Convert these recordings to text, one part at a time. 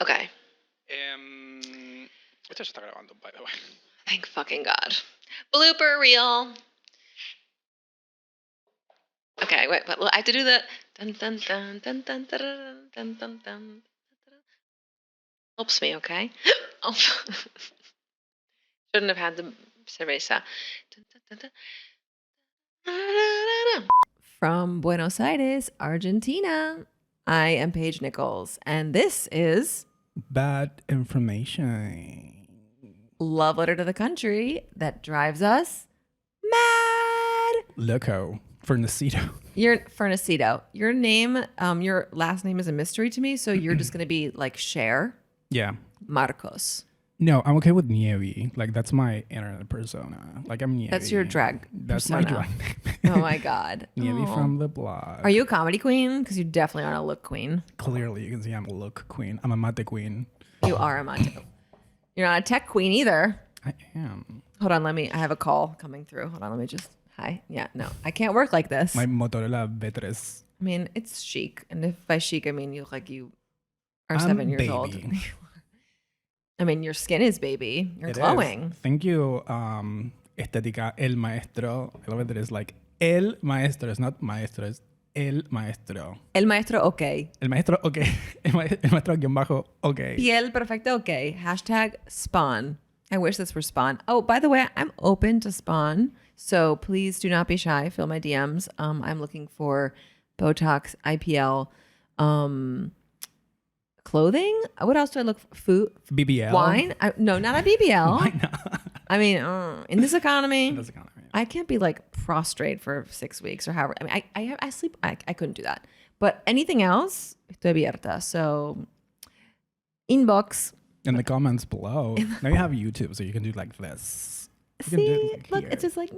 Okay. Esto ya está grabando, by the way. Thank fucking God. Blooper reel. Okay, wait, but I have to do the dun dun dun dun dun dun dun dun dun. Helps me, okay? Oh. Shouldn't have had the cerveza. From Buenos Aires, Argentina, I am Paige Nichols, and this is Bad information. Love Letter to the Country that drives us mad. Loco. Fernacito. You're Fernacito. Your name, your last name is a mystery to me, so you're just going to be like Cher. Yeah. Marcos. No, I'm okay with Nievi. Like, that's my internet persona. Like, I'm Nievi. That's your drag That's persona. my drag name. Oh my God. Nievi from the blog. Are you a comedy queen? Because you definitely aren't a look queen. Clearly, you can see I'm a look queen. I'm a mate queen. You are a mate. You're not a tech queen either. I am. Hold on, I have a call coming through. Hold on, let me just, hi. Yeah, no, I can't work like this. My Motorola V3. I mean, it's chic. And if by chic, I mean you look like you are I'm 7 years baby. old. I mean, your skin is baby. You're It glowing. is. Thank you, Estética El Maestro. I love it that it's like El Maestro. It's not Maestro, it's El Maestro. El maestro, okay. El Maestro, okay. El Maestro guión bajo, okay. Piel perfecta, okay. Hashtag spawn. I wish this were spawn. Oh, by the way, I'm open to spawn. So please do not be shy. Fill my DMs. I'm looking for Botox, IPL, clothing. What else do I look for? Food? BBL? Wine? No, not a BBL. Why not? I mean, in this economy, I can't be like prostrate for 6 weeks or however. I mean, I sleep. I couldn't do that. But anything else, estoy abierta. So inbox. In the comments below. Now you have YouTube, so you can do like this. See, look, it's just like.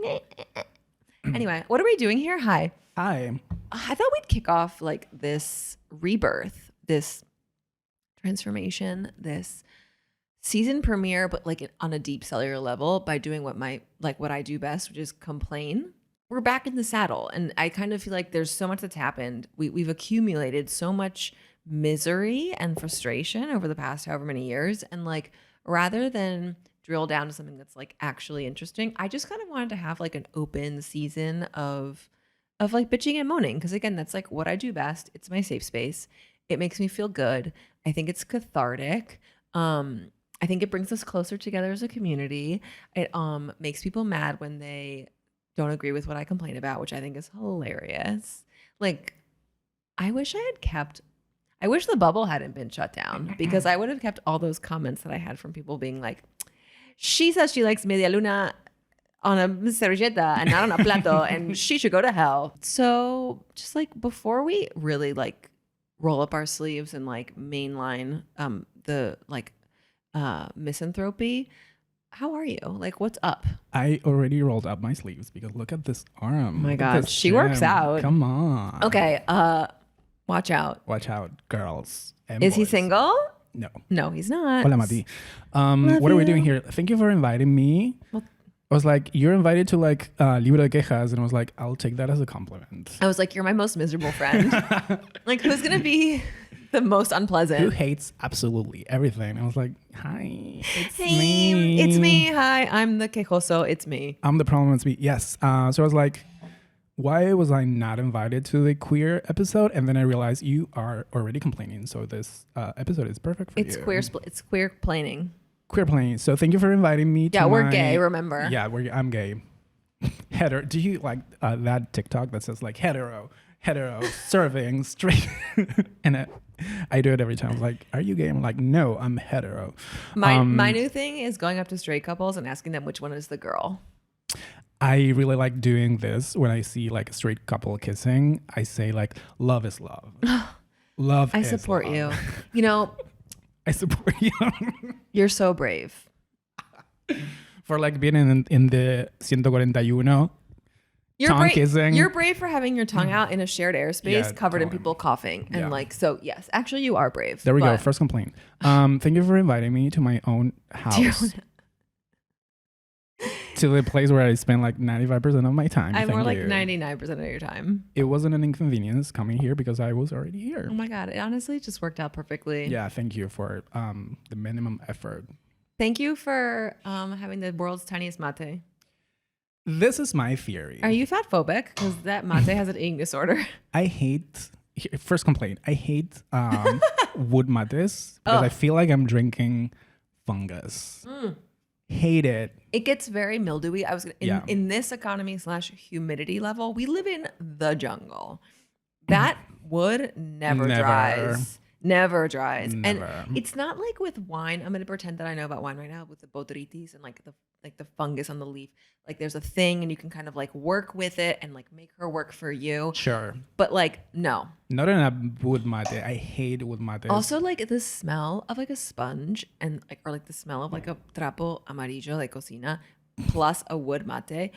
Anyway, what are we doing here? Hi. Hi. I thought we'd kick off like this rebirth, this transformation, this season premiere, but like on a deep cellular level by doing what I do best, which is complain. We're back in the saddle, and I kind of feel like there's so much that's happened. We've accumulated so much misery and frustration over the past however many years, and like rather than drill down to something that's like actually interesting, I just kind of wanted to have like an open season of like bitching and moaning, because again, that's like what I do best. It's my safe space. It makes me feel good. I think it's cathartic. I think it brings us closer together as a community. It makes people mad when they don't agree with what I complain about, which I think is hilarious. Like, I wish the bubble hadn't been shut down, because I would have kept all those comments that I had from people being like, she says she likes media luna on a servilleta and not on a plato, and she should go to hell. So just like before we really like roll up our sleeves and like mainline the like misanthropy, how are you? Like, what's up? I already rolled up my sleeves because look at this arm. Oh my Look at God, this she gym. works out. Come on. Okay, watch out. Watch out, girls. And Is he boys. single? No. No, he's not. Hola, Mati. What are we doing here? Thank you for inviting me. Well, I was like, you're invited to like Libro de Quejas, and I was like, I'll take that as a compliment. I was like, you're my most miserable friend. Like, who's gonna be the most unpleasant? Who hates absolutely everything? I was like, hi, it's Hey, me. it's me. Hi, I'm the quejoso. It's me. I'm the problem. It's me. Yes. So I was like, why was I not invited to the queer episode? And then I realized you are already complaining. So this episode is perfect for you. It's queer planning. Queer playing. So thank you for inviting me. Yeah, we're gay. Remember? Yeah, I'm gay. Hetero. Do you like that TikTok that says like hetero, serving straight? And I do it every time. I'm like, are you gay? I'm like, no, I'm hetero. My new thing is going up to straight couples and asking them which one is the girl. I really like doing this when I see like a straight couple kissing. I say like, love is love. Love. I is support love. you. You know, I support you. you're so brave. For like being in the 141. Kissing. You're brave for having your tongue out in a shared airspace covered in totally. people coughing. And like, so yes, actually you are brave. There we go. First complaint. Thank you for inviting me to my own house. to the place where I spend like 95% of my time. I'm more like you. 99% of your time. It wasn't an inconvenience coming here because I was already here. Oh my God. It honestly just worked out perfectly. Yeah, thank you for the minimum effort. Thank you for having the world's tiniest mate. This is my theory. Are you fat phobic? Because that mate has an eating disorder. I hate, first complaint, I hate wood mates because I feel like I'm drinking fungus. Hate it. It gets very mildewy. In this economy / humidity level, we live in the jungle. That wood never dries. Never dries. Never. And it's not like with wine. I'm going to pretend that I know about wine right now with the botrytis and like the fungus on the leaf. Like there's a thing and you can kind of like work with it and like make her work for you. Sure. But like, no. Not in a wood mate. I hate wood mate. Also like the smell of like a sponge and like, or like the smell of like a trapo amarillo de cocina plus a wood mate.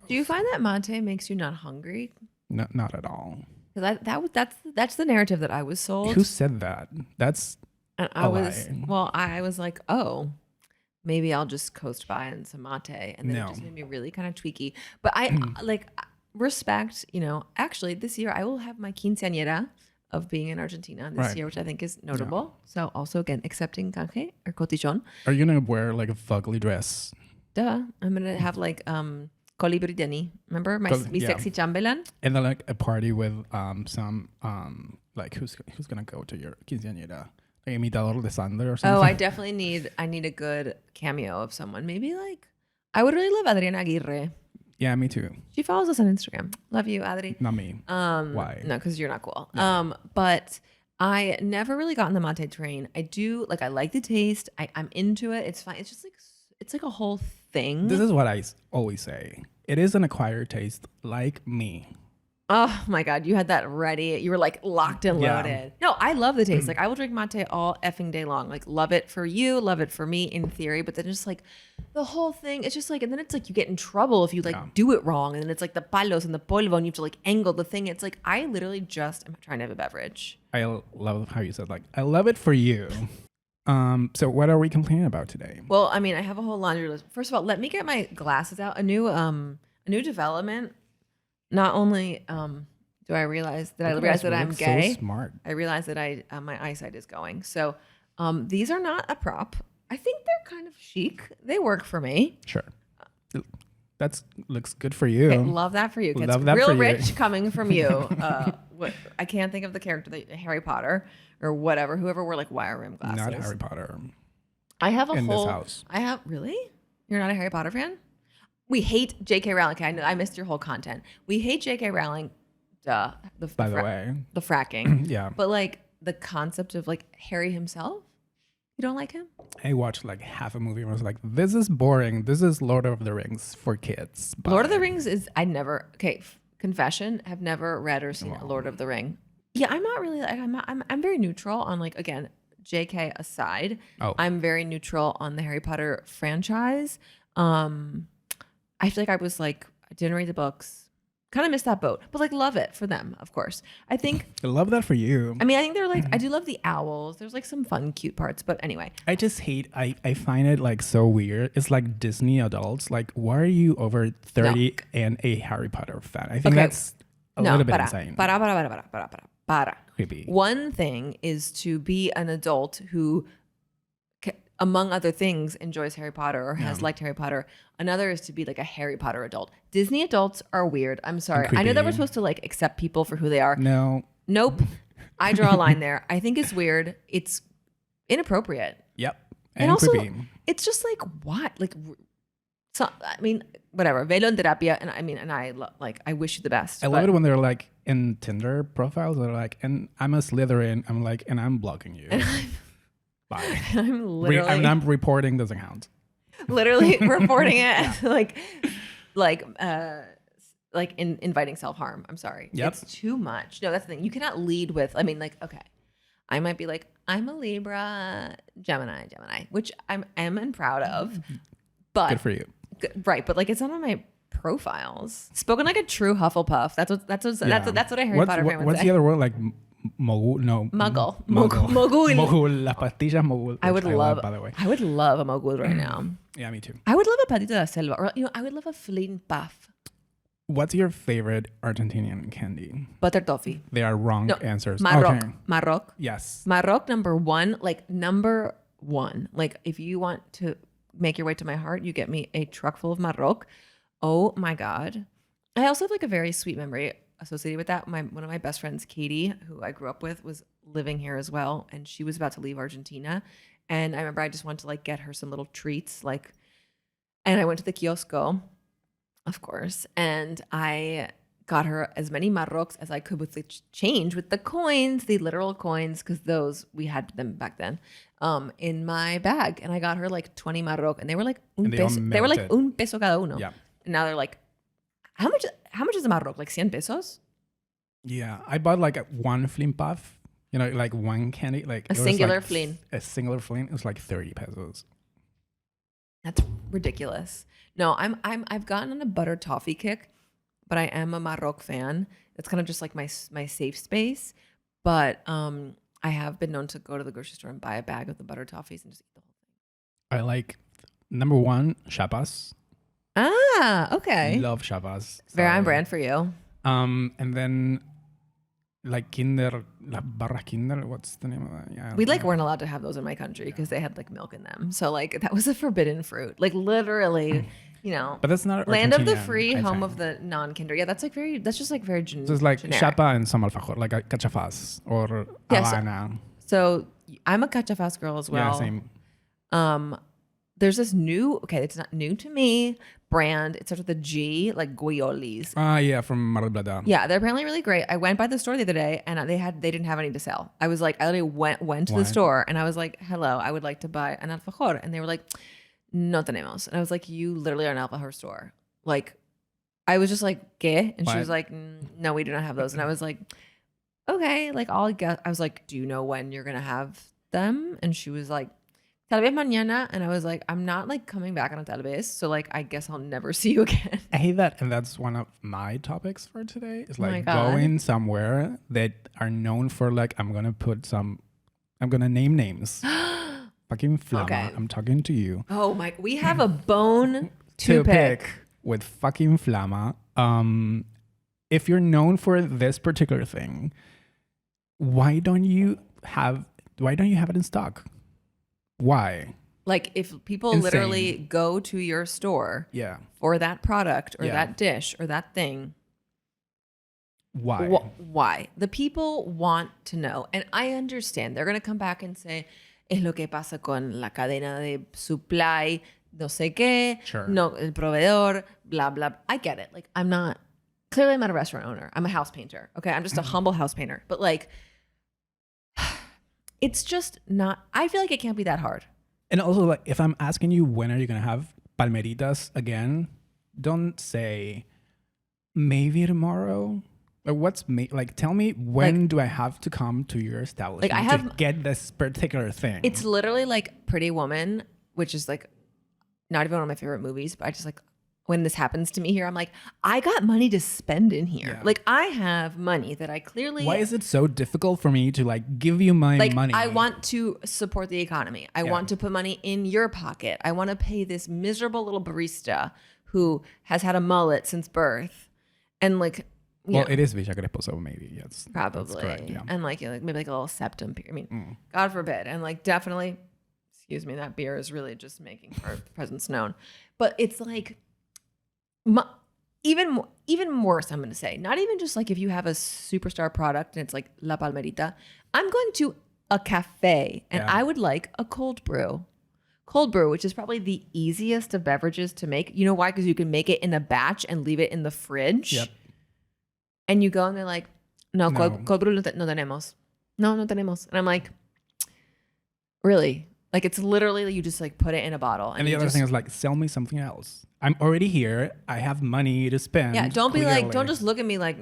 Do you find that mate makes you not hungry? No, not at all. Because that's the narrative that I was sold. Who said that? That's and I was like, oh, maybe I'll just coast by on some mate, and then it just made me really kind of tweaky. But I like respect, actually this year I will have my quinceañera of being in Argentina this year, which I think is notable. So also again, accepting canje or cotillon. Are you gonna wear like a fugly dress? Duh, I'm gonna have like Colibri Denny. Remember my sexy chambelán? And then like a party with some like who's gonna go to your quinceañera? Like imitador de Sandler or something? Oh, I need a good cameo of someone. Maybe like I would really love Adriana Aguirre. Yeah, me too. She follows us on Instagram. Love you, Adri. Not me. Why? No, because you're not cool. No. But I never really got on the mate train. I do like I like the taste. I'm into it. It's fine. It's just like it's like a whole thing. This is what I always say. It is an acquired taste, like me. Oh my God, you had that ready. You were like locked and loaded. Yeah. No, I love the taste. Like I will drink mate all effing day long. Like love it for you, love it for me in theory. But then just like the whole thing, it's just like, and then it's like you get in trouble if you like do it wrong. And then it's like the palos and the polvo and you have to like angle the thing. It's like, I literally just am trying to have a beverage. I love how you said like, I love it for you. So what are we complaining about today? Well, I mean, I have a whole laundry list. First of all, let me get my glasses out. A new development. Not only do I realize that I'm gay, so smart. I realize that my eyesight is going. So these are not a prop. I think they're kind of chic. They work for me. Sure. That looks good for you. Okay, love that for you. It's Love that real for you. rich coming from you. I can't think of the character, Harry Potter or whatever, whoever wore like wire rim glasses. Not Harry Potter. I have in this house. Really? You're not a Harry Potter fan? We hate J.K. Rowling. Okay, I missed your whole content. We hate J.K. Rowling. Duh. By the way. The fracking. Yeah. But like the concept of like Harry himself, you don't like him? I watched like half a movie and was like, this is boring. This is Lord of the Rings for kids. Bye. Lord of the Rings is, confession, have never read or seen a Lord of the Ring. Yeah, I'm not really, like, I'm very neutral on like, again, JK aside. Oh. I'm very neutral on the Harry Potter franchise. I feel like I was like, I didn't read the books. Kind of missed that boat, but like love it for them, of course. I think I love that for you. I mean, I think they're like, I do love the owls. There's like some fun, cute parts, but anyway. I just hate, I find it like so weird. It's like Disney adults. Like, why are you over 30 and a Harry Potter fan? I think that's a little bit insane. Para. Creepy. One thing is to be an adult who, among other things, enjoys Harry Potter or has liked Harry Potter. Another is to be like a Harry Potter adult. Disney adults are weird. I'm sorry. I know that we're supposed to like accept people for who they are. No. Nope. I draw a line there. I think it's weird. It's inappropriate. Yep. And also, creepy. it's just like, what? Like, so, I mean, whatever. Velo en terapia. And I mean, and I I wish you the best. I love it when they're like in Tinder profiles. They're like, and I'm a Slytherin. I'm like, and I'm blocking you. Bye. I'm reporting this account. Literally reporting it like inviting self-harm. I'm sorry. Yep. It's too much. No, that's the thing. You cannot lead with, I mean, like, okay, I might be like, I'm a Libra, Gemini, which I am and proud of. But good for you. Right. But like, it's not on my profiles. Spoken like a true Hufflepuff. That's what a Harry Potter fan would say. What's the other word? Like mogul. No. Muggle. Mogul. Mogul. Mogul. Las pastillas mogul. I would love, by the way. I would love a mogul right now. Yeah, me too. I would love a patito de la selva. Or, I would love a flin puff. What's your favorite Argentinian candy? Butter toffee. They are wrong answers. Marroc. Okay. Marroc. Yes. Marroc, number one. Like, number one. Like, if you want to make your way to my heart, you get me a truck full of Marroc. Oh, my God. I also have, like, a very sweet memory associated with that. One of my best friends, Katie, who I grew up with, was living here as well. And she was about to leave Argentina. And I remember I just wanted to, like, get her some little treats. Like, and I went to the kiosco, of course, and I got her as many marrocs as I could with the change, with the coins, the literal coins, because those, we had them back then, in my bag. And I got her like 20 marroc, and they were like un peso. They were like un peso cada uno. Yeah. And now they're like, how much is a marroc? Like 100 pesos? Yeah. I bought like one flin puff, like one candy. Like a singular flin. A singular flin. It was like 30 pesos. That's ridiculous. No, I've gotten on a butter toffee kick, but I am a Marroc fan. It's kind of just like my safe space. But I have been known to go to the grocery store and buy a bag of the butter toffees and just eat the whole thing. I like number one, chapas. Ah, okay. Love chapas. Very on brand for you. And then like Kinder, la barra Kinder. What's the name of that? Yeah. We like weren't allowed to have those in my country because they had like milk in them. So like that was a forbidden fruit. Like literally. But that's not land of the free, home of the non-kinder. Yeah, that's just like very generic. So it's like chapa and some alfajor, like a cachafaz or Habana. So I'm a cachafaz girl as well. Yeah, same. There's this new, it's not new to me, brand. It starts with a G, like Guiolis. Yeah, from Mar del Plata. Yeah, they're apparently really great. I went by the store the other day and they didn't have any to sell. I was like, I literally went to the store and I was like, hello, I would like to buy an alfajor. And they were like, no tenemos. And I was like, you literally are an alfajor store. Like, I was just like, ¿qué? And she was like, no, we do not have those. And I was like, okay, like I'll guess. I was like, do you know when you're going to have them? And she was like, tal vez mañana. And I was like, I'm not like coming back on a tal vez. So like, I guess I'll never see you again. I hate that. And that's one of my topics for today. It's like going somewhere that are known for like, I'm going to name names. Fucking Flama. Okay. I'm talking to you. Oh my, we have a bone to pick with fucking Flama. If you're known for this particular thing, why don't you have it in stock? Why? Like if people literally go to your store for that product or that dish or that thing. Why? Why? The people want to know. And I understand. They're going to come back and say, es lo que pasa con la cadena de supply, no sé qué, no, el proveedor, blah, blah. I get it. Like, I'm not a restaurant owner. I'm a house painter. Okay. I'm just a humble house painter. But like, it's just not, I feel like it can't be that hard. And also, like, if I'm asking you, when are you going to have palmeritas again? Don't say, maybe tomorrow. Like, tell me when do I have to come to your establishment to get this particular thing? It's literally like Pretty Woman, which is like not even one of my favorite movies, but I just like, when this happens to me here, I'm like, I got money to spend in here. Yeah. Like I have money that I clearly... Why is it so difficult for me to like give you my money? I want to support the economy. I want to put money in your pocket. I want to pay this miserable little barista who has had a mullet since birth. And like... it is Villa Crespo, so maybe, yes. Probably. That's correct, yeah. And like maybe like a little septum period. I mean, God forbid. And like definitely, excuse me, that beer is really just making her presence known. But it's like, even worse, I'm going to say. Not even just like if you have a superstar product and it's like La Palmerita. I'm going to a cafe and I would like a cold brew. Cold brew, which is probably the easiest of beverages to make. You know why? Because you can make it in a batch and leave it in the fridge. Yep. And you go and they're like, no. Cold brew no tenemos. No tenemos. And I'm like, really? Like it's literally you just like put it in a bottle. And the other thing is like, sell me something else. I'm already here. I have money to spend. Yeah, don't be like, don't just look at me like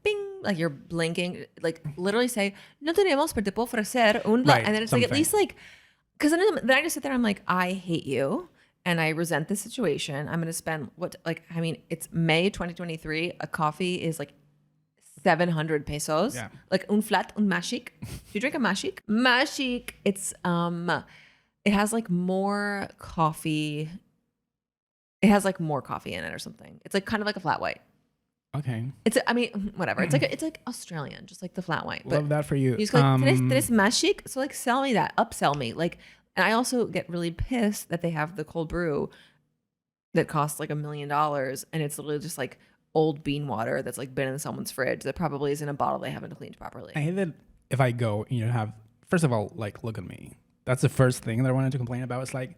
bing, like you're blinking. Like literally say, no tenemos, pero te puedo ofrecer un... Right, and then it's like at least like, because then I just sit there, I'm like, I hate you. And I resent this situation. I'm going to spend it's May 2023. A coffee is like 700 pesos. Yeah. Like un flat, un mashik. Do you drink a mashik? Mashik. It's it has like more coffee. It has like more coffee in it or something. It's like kind of like a flat white. Okay. It's I mean whatever. It's like Australian, just like the flat white. But Love that for you. you just go like tres mashik. So like sell me that, upsell me. Like, and I also get really pissed that they have the cold brew that costs like $1 million, and it's literally just like old bean water that's like been in someone's fridge that probably is in a bottle they haven't cleaned properly. I hate that if I go and you have, first of all, like, look at me. That's the first thing that I wanted to complain about. It's like,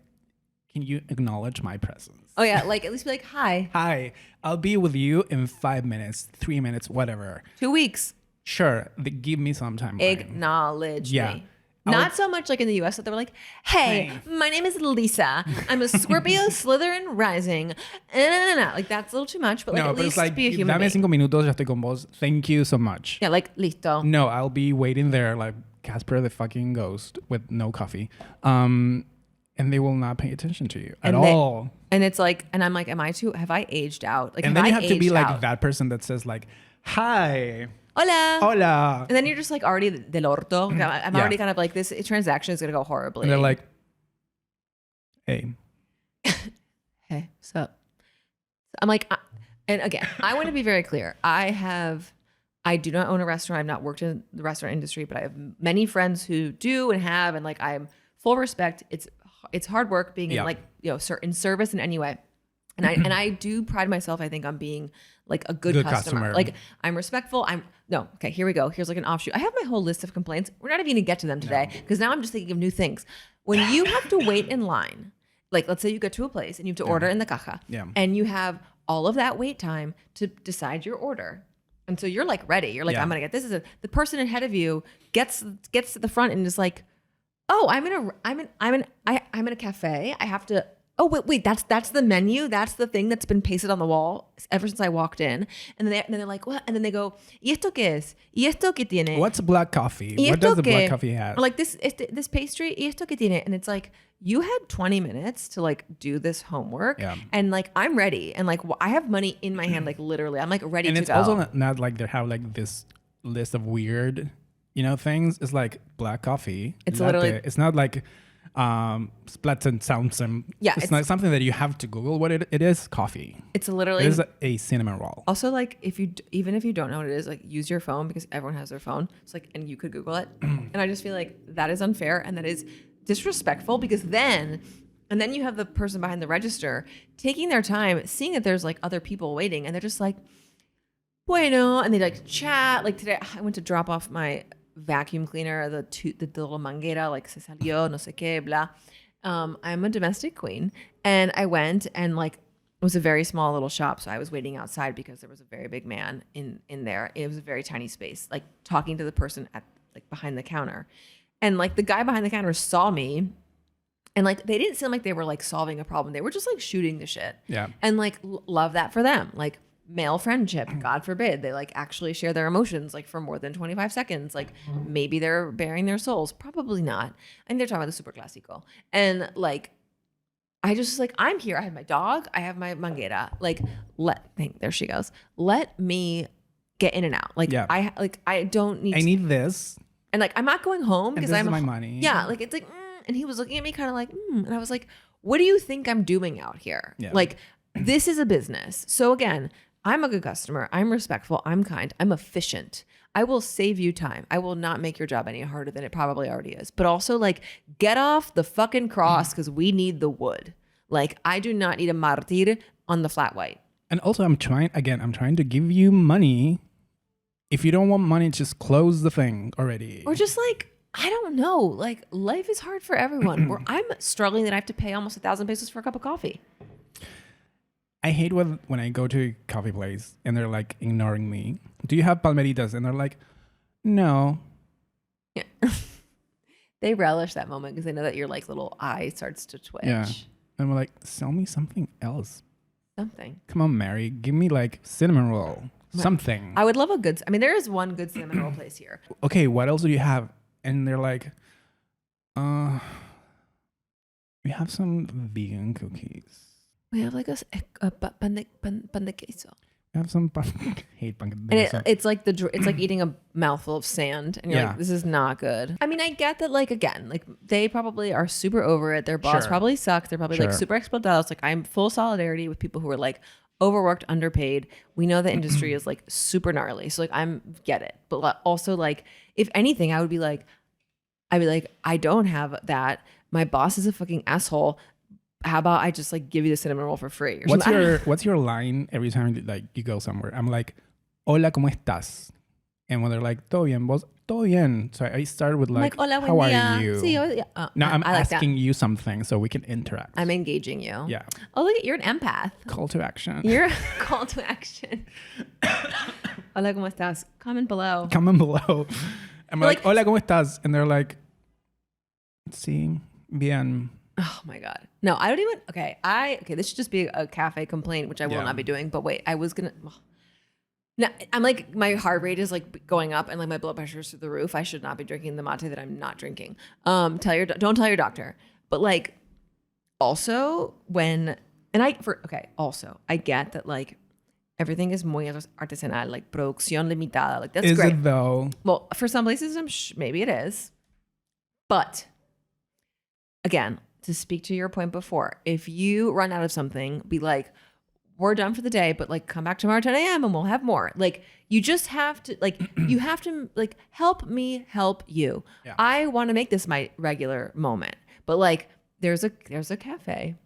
can you acknowledge my presence? Oh yeah, like at least be like, hi. Hi, I'll be with you in 5 minutes, 3 minutes, whatever. 2 weeks. Sure, give me some time. Acknowledge Yeah. me. Not so much like in the US that they were like, hey, my name is Lisa. I'm a Scorpio, Slytherin rising. Like that's a little too much, but like at least be a human dame being. 5 minutos, ya estoy con vos. Thank you so much. Yeah, like listo. No, I'll be waiting there like Casper the fucking ghost with no coffee. And they will not pay attention to you at all. And it's like, and I'm like, have I aged out? Like, And then you have to be like out? that person that says like, hi. Hola. Hola. And then you're just like already del orto. I'm already kind of like, this transaction is going to go horribly. And they're like, hey. Hey, what's up? I'm like, and again, I want to be very clear. I do not own a restaurant. I've not worked in the restaurant industry, but I have many friends who do and have, and like, I'm full respect. It's hard work being in like, in service in any way. And I do pride myself, I think, on being like a good customer. Like I'm respectful. Okay, here we go. Here's like an offshoot. I have my whole list of complaints. We're not even gonna get to them today because now I'm just thinking of new things. When you have to wait in line, like let's say you get to a place and you have to order in the caja and you have all of that wait time to decide your order. And so you're like ready. You're like, I'm gonna get this. The person ahead of you gets to the front and is like, oh, I'm in a cafe. I have to. Oh wait, that's the menu. That's the thing that's been pasted on the wall ever since I walked in. And then they're like, what? And then they go, ¿Y esto qué es? ¿Y esto qué tiene? What's black coffee? What does the black coffee have? Or like this pastry, ¿Y esto qué tiene? And it's like, you had 20 minutes to like do this homework. Yeah. And like, I'm ready. And like, I have money in my hand, like literally, I'm like ready to go. And it's also not like they have like this list of weird, things. It's like black coffee. It's latte. literally. It's not like splats and sounds and it's not something that you have to Google what it is. Coffee. It's literally. It is a cinnamon roll. Also, like even if you don't know what it is, like use your phone because everyone has their phone. It's like, and you could Google it. And I just feel like that is unfair and that is disrespectful because then you have the person behind the register taking their time, seeing that there's like other people waiting, and they're just like, bueno, and they like chat. Like today, I went to drop off my vacuum cleaner, the little manguera, like se salió, no sé qué, blah. I'm a domestic queen, and I went and like it was a very small little shop, so I was waiting outside because there was a very big man in there. It was a very tiny space, like talking to the person at like behind the counter, and like the guy behind the counter saw me, and like they didn't seem like they were like solving a problem. They were just like shooting the shit. Yeah, and like love that for them, like. Male friendship, God forbid, they like actually share their emotions like for more than 25 seconds. Like maybe they're bearing their souls, probably not. I think they're talking about the super clásico. And like, I just like, I'm here. I have my dog. I have my manguera. Like, there she goes. Let me get in and out. Like, I don't need. I need this. And like, I'm not going home because I'm my money. Yeah, like it's like, and he was looking at me kind of like, and I was like, what do you think I'm doing out here? Yeah. Like, this is a business. So again. I'm a good customer. I'm respectful. I'm kind. I'm efficient. I will save you time. I will not make your job any harder than it probably already is. But also like get off the fucking cross because we need the wood. Like I do not need a martir on the flat white. And also I'm trying to give you money. If you don't want money, just close the thing already. Or just like, I don't know. Like life is hard for everyone. Where I'm struggling that I have to pay almost 1,000 pesos for a cup of coffee. I hate when I go to a coffee place and they're like ignoring me. Do you have palmeritas? And they're like, no. Yeah. They relish that moment because they know that your like little eye starts to twitch. Yeah. And we're like, sell me something else. Something. Come on, Mary. Give me like cinnamon roll. Something. I would love there is one good cinnamon roll place here. Okay, what else do you have? And they're like, we have some vegan cookies. We have like a pan de queso. Have some pumpkin. Hate pumpkin. And it's like it's like eating a mouthful of sand, and you're Yeah. like, this is not good. I mean, I get that. Like again, like they probably are super over it. Their boss Sure. probably sucks. They're probably like Sure. super explotados. Like I'm full solidarity with people who are like overworked, underpaid. We know the industry is like super gnarly, so like get it. But also like if anything, I'd be like, I don't have that. My boss is a fucking asshole. How about I just like give you the cinnamon roll for free? Or What's your line every time like you go somewhere? I'm like, hola, ¿cómo estás? And when they're like, todo bien, vos, todo bien. So I start with like, hola, how buen are día. you? Sí, yeah. Now I'm I like that. asking you something so we can interact. I'm engaging you. Yeah. Oh, look, you're an empath. Call to action. You're a call to action. Hola, ¿cómo estás? Comment below. Comment below. I'm like, like, hola, ¿cómo estás? And they're like, sí, bien. Oh my God. No, I don't even. Okay, this should just be a cafe complaint, which I will not be doing. But wait, I was gonna. Now I'm like, my heart rate is like going up, and like my blood pressure is through the roof. I should not be drinking the mate that I'm not drinking. Don't tell your doctor. But like, also also I get that like everything is muy artesanal, like producción limitada. Like that's great. Is it though? Well, for some places, maybe it is. But again, to speak to your point before, if you run out of something, be like, we're done for the day, but like come back tomorrow at 10 a.m. and we'll have more. Like you just have to you have to like help me help you. Yeah. I want to make this my regular moment. But like there's a cafe.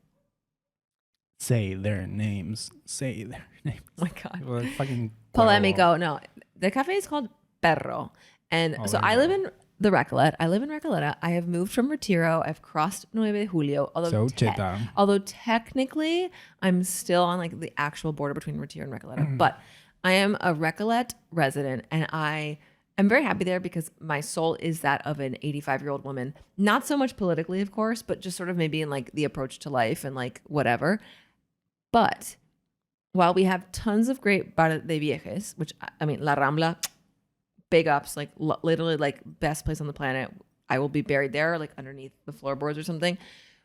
Say their names. Say their names. Oh my God. Well, fucking Polemico. No, the cafe is called Perro. And so I live in the Recoleta. I live in Recoleta. I have moved from Retiro. I've crossed 9 de Julio. Although technically I'm still on like the actual border between Retiro and Recoleta. But I am a Recoleta resident, and I am very happy there because my soul is that of an 85-year-old woman. Not so much politically, of course, but just sort of maybe in like the approach to life and like whatever. But while we have tons of great bar de viejas, which I mean, La Rambla, big ups, like literally like best place on the planet. I will be buried there, like underneath the floorboards or something.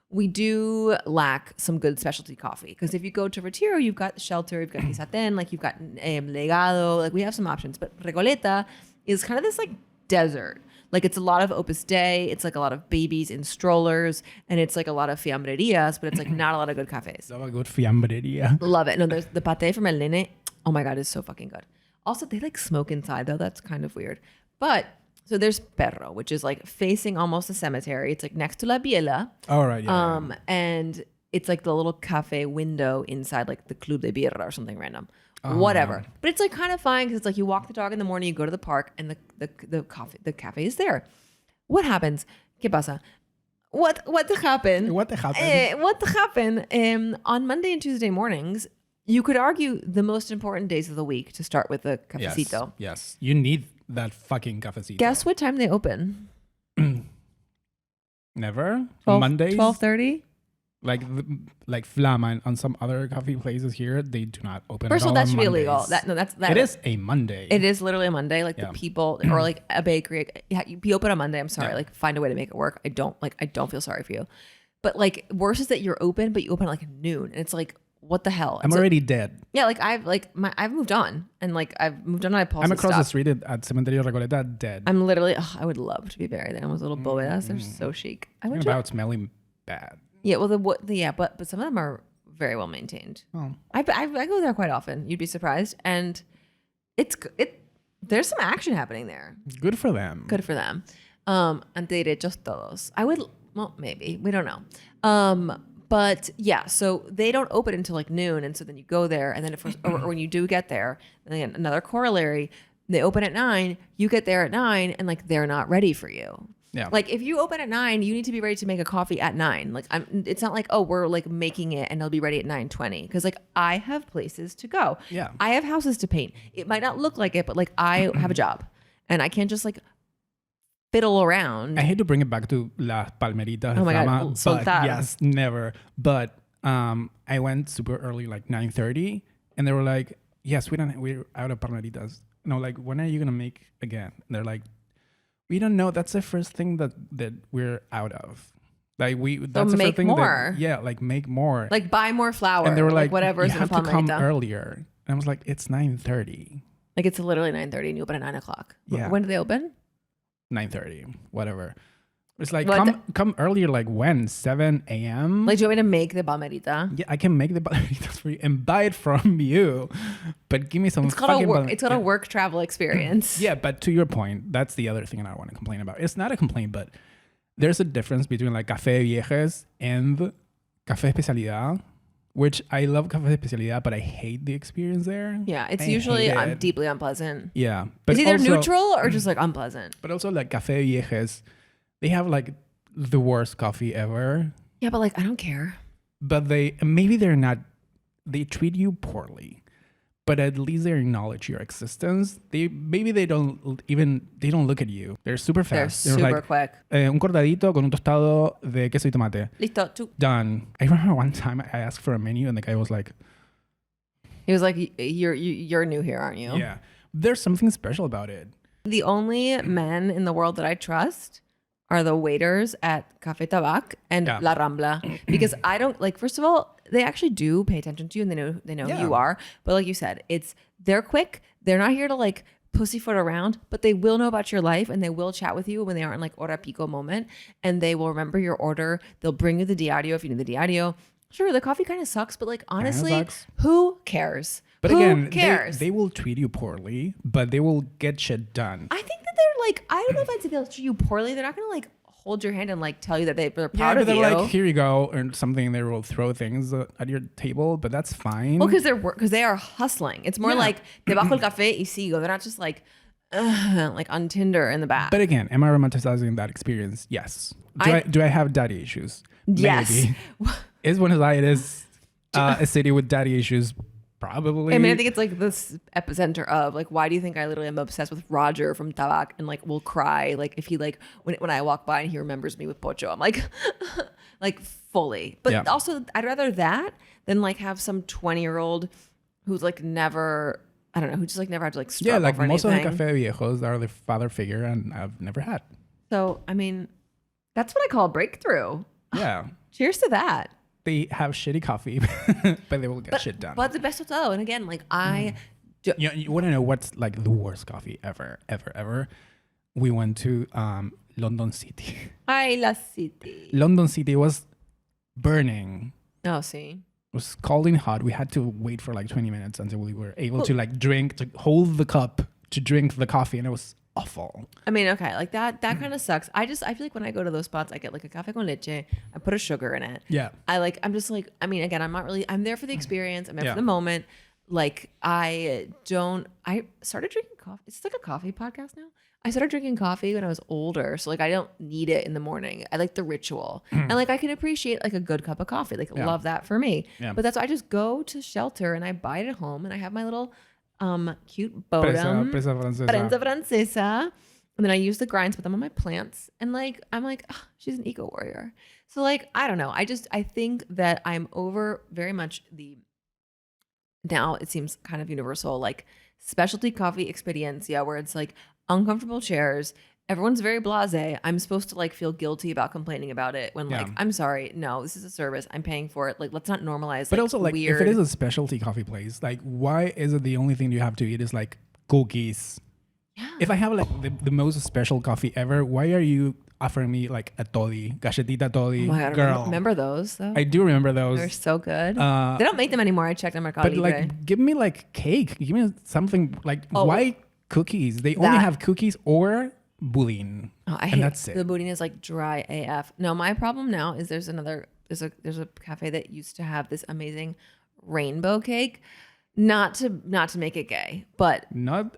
We do lack some good specialty coffee because if you go to Retiro, you've got Shelter, you've got Pisaten, like you've got Legado, like we have some options. But Recoleta is kind of this like desert. Like it's a lot of Opus Dei, it's like a lot of babies in strollers, and it's like a lot of fiambrerias, but it's like not a lot of good cafes. Love a good fiambreria. Love it. No, there's the pate from El Nene. Oh my God, it's so fucking good. Also, they like smoke inside though. That's kind of weird. But so there's Perro, which is like facing almost a cemetery. It's like next to La Biela. All right. Yeah. And it's like the little cafe window inside like the Club de Birra or something random. Whatever. But it's like kind of fine because it's like you walk the dog in the morning, you go to the park, and the cafe is there. What happens? ¿Qué pasa? What happened? What happened? What happened? On Monday and Tuesday mornings, you could argue the most important days of the week to start with the cafecito. Yes. You need that fucking cafecito. Guess what time they open? Never? 12, Mondays? 12:30? Like Flama and on some other coffee places here, they do not open First at of all, all that should be on illegal. Mondays. That It is a Monday. It is literally a Monday. Like Yeah. the people or like a bakery, you be open on Monday. I'm sorry. Yeah. Like find a way to make it work. I don't feel sorry for you. But like worse is that you're open, but you open at like noon, and it's like, what the hell? I'm already dead. Yeah, like I've moved on, and like I've moved on. I'm across the street at Cementerio Recoleta, dead. I'm literally. I would love to be buried there. Those little bovedas, they're so chic. I went About smelling bad. Yeah, well, but some of them are very well maintained. Oh. I go there quite often. You'd be surprised, and there's some action happening there. Good for them. Good for them. Ante derechos todos. Maybe we don't know. But yeah, so they don't open until like noon, and so then you go there, and then or when you do get there, and again another corollary, they open at 9. You get there at 9, and like they're not ready for you. Yeah. Like if you open at 9, you need to be ready to make a coffee at 9. Like it's not like, oh, we're like making it and it'll be ready at 9:20. Because like I have places to go. Yeah. I have houses to paint. It might not look like it, but like I have a job, and I can't just like fiddle around. I hate to bring it back to Las Palmeritas. Oh my God, but soltar. yes, never. But I went super early, like 9:30, and they were like, "Yes, we're out of Palmeritas." No, like, when are you gonna make again? And they're like, "We don't know. That's the first thing that we're out of. Like that's the make first thing more. like make more. Like buy more flour. And they were like, whatever you is in a have to come palmerita. earlier. And I was like, it's 9:30. Like it's literally 9:30 and you open at 9 o'clock. Yeah. When do they open? 9:30, whatever. It's like, What come earlier, like when? 7 a.m.? Like, do you want me to make the balmerita? Yeah, I can make the baleritas for you and buy it from you. But give me some It's called a work travel experience. Yeah, but to your point, that's the other thing I want to complain about. It's not a complaint, but there's a difference between like Café de Quejas and Café Especialidad, which I love Café Especialidad, but I hate the experience there. Yeah, it's usually deeply unpleasant. Yeah. But it's either also, neutral or just like unpleasant. But also like Café de Quejas, they have like the worst coffee ever. Yeah, but like I don't care. But they treat you poorly, but at least they acknowledge your existence. They don't look at you. They're super fast. They're super quick. Un cortadito con un tostado de queso y tomate. Listo, tú. Done. I remember one time I asked for a menu and the guy was like, he was like, you're new here, aren't you? Yeah. There's something special about it. The only men in the world that I trust are the waiters at Café Tabac and La Rambla, because I don't like, first of all, they actually do pay attention to you and they know who you are. But like you said, they're quick. They're not here to like pussyfoot around, but they will know about your life and they will chat with you when they are in like hora pico moment, and they will remember your order. They'll bring you the diario if you need the diario. Sure, the coffee kind of sucks, but like honestly, who cares? But who again, cares? They will treat you poorly, but they will get shit done. I think that they're like, I don't know if I'd say they'll treat you poorly. They're not going to like hold your hand and like tell you that they're proud of you. They're like, here you go, or something. They will throw things at your table, but that's fine. Well, because they are hustling. It's more like debajo el café y sigo. They're not just like on Tinder in the back. But again, am I romanticizing that experience? Yes. Do I have daddy issues? Yes. Maybe. Is Buenos Aires a city with daddy issues? Probably. I mean, I think it's like this epicenter of like, why do you think I literally am obsessed with Roger from Tabac and like will cry like if he like when I walk by and he remembers me with Pocho, I'm like like fully. But also I'd rather that than like have some 20-year-old who's like never, I don't know, who just like never had to like struggle like for most anything. of the Café Viejos are the father figure, and I've never had. So I mean, that's what I call a breakthrough. Yeah. Cheers to that. They have shitty coffee, but they will get shit done. But the best hotel, and again, like you want to know what's like the worst coffee ever? We went to London City. Ay, la city. London City was burning. Oh, see. It was scalding hot. We had to wait for like 20 minutes until we were able to like hold the cup to drink the coffee, and it was awful. I mean, okay, like that kind of sucks. I feel like when I go to those spots, I get like a café con leche. I put a sugar in it. Yeah. I'm just like, I mean, again, I'm there for the experience. I'm there for the moment. Like I started drinking coffee. It's like a coffee podcast now. I started drinking coffee when I was older. So like, I don't need it in the morning. I like the ritual and like, I can appreciate like a good cup of coffee. Like love that for me. Yeah. But that's why I just go to Shelter and I buy it at home and I have my little cute bodum, prensa francesa, and then I use the grinds, put them on my plants, and like I'm like, oh, she's an eco warrior. So like I don't know, I think that I'm over very much now it seems kind of universal like specialty coffee experiencia where it's like uncomfortable chairs. Everyone's very blasé. I'm supposed to like feel guilty about complaining about it when like, I'm sorry, no, this is a service. I'm paying for it. Like, let's not normalize. But also like, weird. If it is a specialty coffee place, like why is it the only thing you have to eat is like cookies? Yeah. If I have like the most special coffee ever, why are you offering me like a toddy, galletita toddy? Oh my God, girl. Remember those though? I do remember those. They're so good. They don't make them anymore. I checked on Mercado Libre. But like, give me like cake. Give me something like why cookies? They only have cookies or budín. Oh, I hate that's it. The budín is like dry AF. No, my problem now is there's a cafe that used to have this amazing rainbow cake. Not to make it gay, but not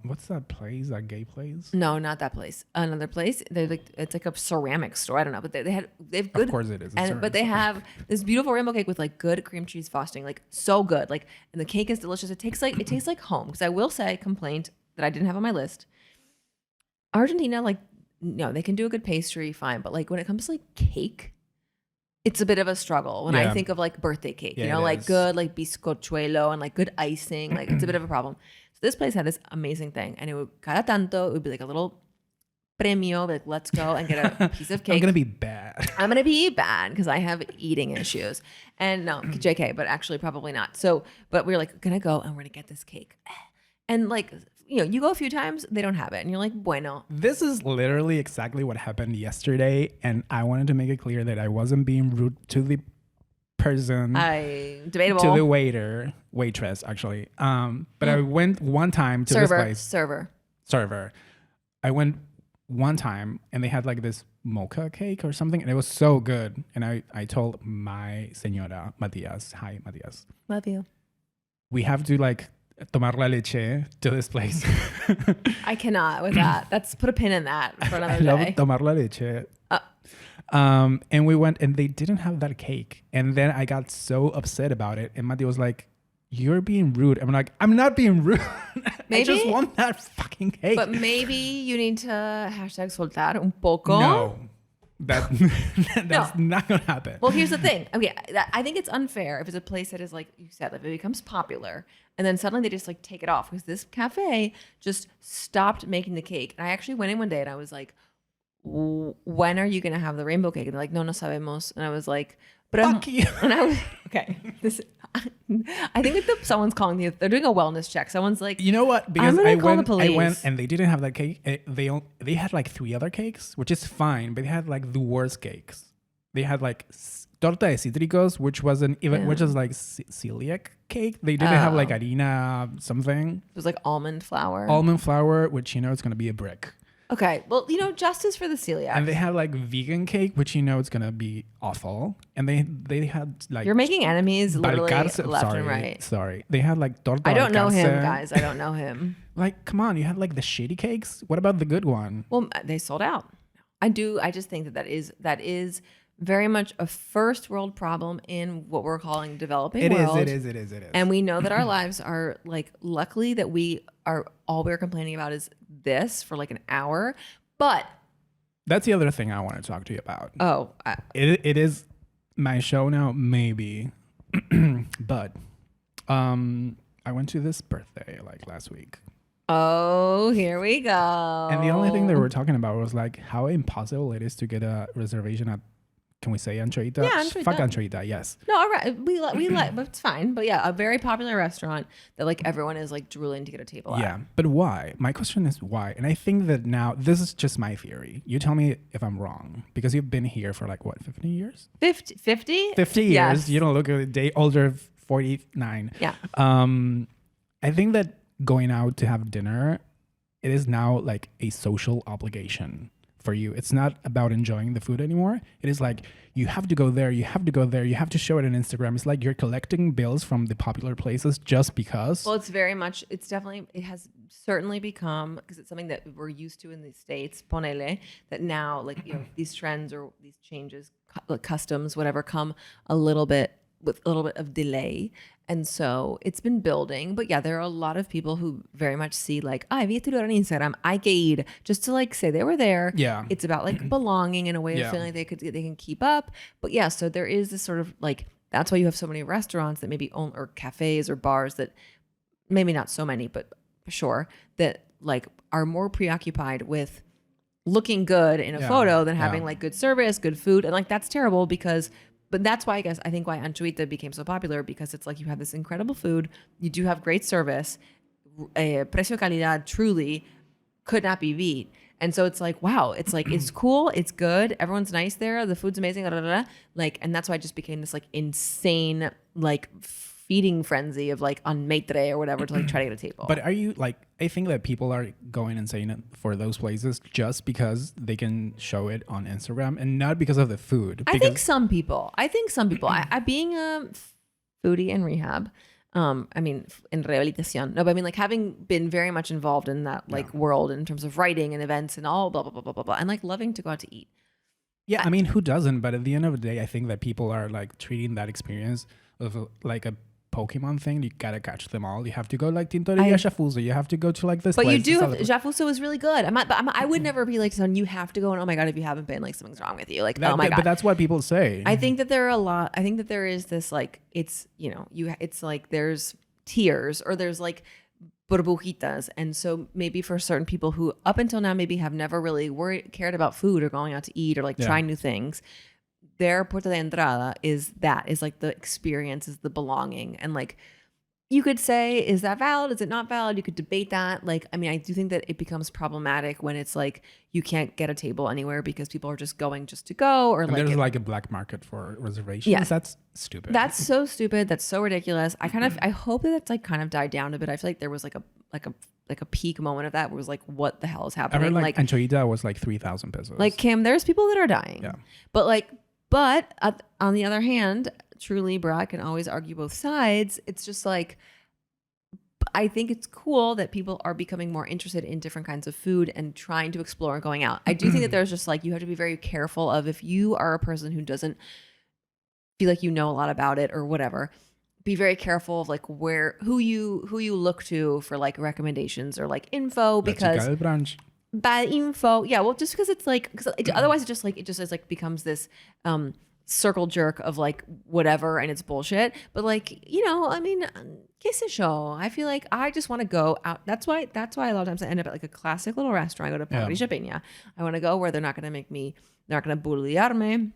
what's that place? That gay place? No, not that place. Another place. They're like it's like a ceramic store. I don't know, but they have good. Of course it is. But they have this beautiful rainbow cake with like good cream cheese frosting, like so good. Like and the cake is delicious. It tastes like home. Because I will say, complaint that I didn't have on my list. Argentina, like, no, they can do a good pastry, fine. But like when it comes to like cake, it's a bit of a struggle when I think of like birthday cake, you know, like good, like bizcochuelo and like good icing. Like it's a bit of a problem. So this place had this amazing thing. And it would, cada tanto, it would be like a little premio, like let's go and get a piece of cake. I'm gonna be bad. I'm gonna be bad because I have eating issues. And no, JK, but actually probably not. So, but we were like gonna go and we're gonna get this cake. And like, you know, you go a few times, they don't have it, and you're like, bueno. This is literally exactly what happened yesterday, and I wanted to make it clear that I wasn't being rude to the person, debatable, to the waitress actually. But I went one time to this place. Server. I went one time, and they had like this mocha cake or something, and it was so good. And I told my señora Matias, hi Matias, love you. We have to like tomar la leche to this place. I cannot with that. Let's put a pin in that for another day. I love tomar la leche. And we went, and they didn't have that cake. And then I got so upset about it. And Mati was like, "You're being rude." I'm like, "I'm not being rude. I just want that fucking cake." But maybe you need to hashtag soltar un poco. No. That's not gonna happen. Well, here's the thing. Okay, I think it's unfair if it's a place that is like you said, if it becomes popular and then suddenly they just like take it off, because this cafe just stopped making the cake. And I actually went in one day and I was like, "When are you gonna have the rainbow cake?" And they're like, "No, no sabemos." And I was like, "But fuck you." And I was okay. I think that someone's calling they're doing a wellness check. Someone's like, you know what? Because I went and they didn't have that cake. They had like 3 other cakes, which is fine, but they had like the worst cakes. They had like torta de cítricos, which wasn't even, which is like celiac cake. They didn't have like harina something. It was like almond flour. Which you know it's gonna be a brick. Okay, well, you know, justice for the celiac. And they had like vegan cake, which you know it's gonna be awful. And they had like, you're making enemies literally left and right. Sorry, they had like torta. I don't know him, guys. I don't know him. Like, come on, you had like the shitty cakes. What about the good one? Well, they sold out. I just think that is very much a first world problem in what we're calling developing world. It is. And we know that our lives are like, luckily that all we're complaining about is this for like an hour. But that's the other thing I want to talk to you about. Oh, it is my show now, maybe. But I went to this birthday like last week. Oh, here we go. And the only thing they were talking about was like how impossible it is to get a reservation at, can we say Anchoita? Yeah, Anchoita. Fuck Anchoita, yes. No, all right. We like, but it's fine. But yeah, a very popular restaurant that like everyone is like drooling to get a table at. Yeah, but why? My question is why? And I think that now, this is just my theory. You tell me if I'm wrong, because you've been here for like what, 15 years? 50? 50 years. Yes. You don't look a day older, 49. Yeah. I think that going out to have dinner, it is now like a social obligation for you. It's not about enjoying the food anymore. It is like, you have to go there, you have to go there, you have to show it on Instagram. It's like you're collecting bills from the popular places just because. Well, it has certainly become, because it's something that we're used to in the States, ponele, that now like, you know, these trends or these changes, customs, whatever, come with a little bit of delay. And so it's been building. But yeah, there are a lot of people who very much see like, vi tu en Instagram, hay que ir, just to like say they were there. Yeah. It's about like belonging in a way of feeling like they can keep up. But yeah, so there is this sort of like, that's why you have so many restaurants that maybe own, or cafes or bars that maybe not so many, but for sure, that like are more preoccupied with looking good in a photo than having like good service, good food. And like, that's terrible but that's why I think why Anchoita became so popular, because it's like you have this incredible food, you do have great service, precio calidad truly could not be beat. And so it's like, wow, it's like, it's cool, it's good, everyone's nice there, the food's amazing, like, and that's why it just became this like insane like feeding frenzy of like on Maitre or whatever to like try to get a table. But are you like, I think that people are going and saying it for those places just because they can show it on Instagram and not because of the food. I think some people, I being a foodie in rehab, I mean, in rehabilitación, no, but I mean like having been very much involved in that like world in terms of writing and events and all blah, blah, blah, blah, blah, blah, and like loving to go out to eat. Yeah, I mean, who doesn't? But at the end of the day, I think that people are like treating that experience of like a Pokemon thing. You gotta catch them all. You have to go like Tintoreria Shafuso. You have to go to like this. But place. You do. Shafuso is really good. I would never be like, son, you have to go. And oh my god, if you haven't been, like something's wrong with you. Like oh my god. But that's what people say. I think that there are a lot. I think that there is this like, it's, you know, it's like there's tiers, or there's like burbujitas. And so maybe for certain people who up until now maybe have never really cared about food or going out to eat or like trying new things, their puerta de entrada is like the experience, is the belonging. And like, you could say, is that valid? Is it not valid? You could debate that. Like, I mean, I do think that it becomes problematic when it's like you can't get a table anywhere because people are just going just to go, or and like there's like a black market for reservations. Yes. That's stupid. That's so stupid. That's so ridiculous. I hope that that's like kind of died down a bit. I feel like there was like a peak moment of that where it was like, what the hell is I happening? heard like anchoita was like 3,000 pesos. Like, Kim, there's people that are dying. Yeah. But on the other hand, true Libra can always argue both sides. It's just like, I think it's cool that people are becoming more interested in different kinds of food and trying to explore and going out. I do think that there's just like, you have to be very careful of, if you are a person who doesn't feel like you know a lot about it or whatever, be very careful of like who you look to for like recommendations or like info, because bad info. Yeah. Well, just because it's like, otherwise it just is like becomes this, circle jerk of like whatever, and it's bullshit. But like, you know, I mean, kiss a show. I feel like I just want to go out. That's why a lot of times I end up at like a classic little restaurant. I go to Paige Peña. I want to go where they're not going to bulliarme.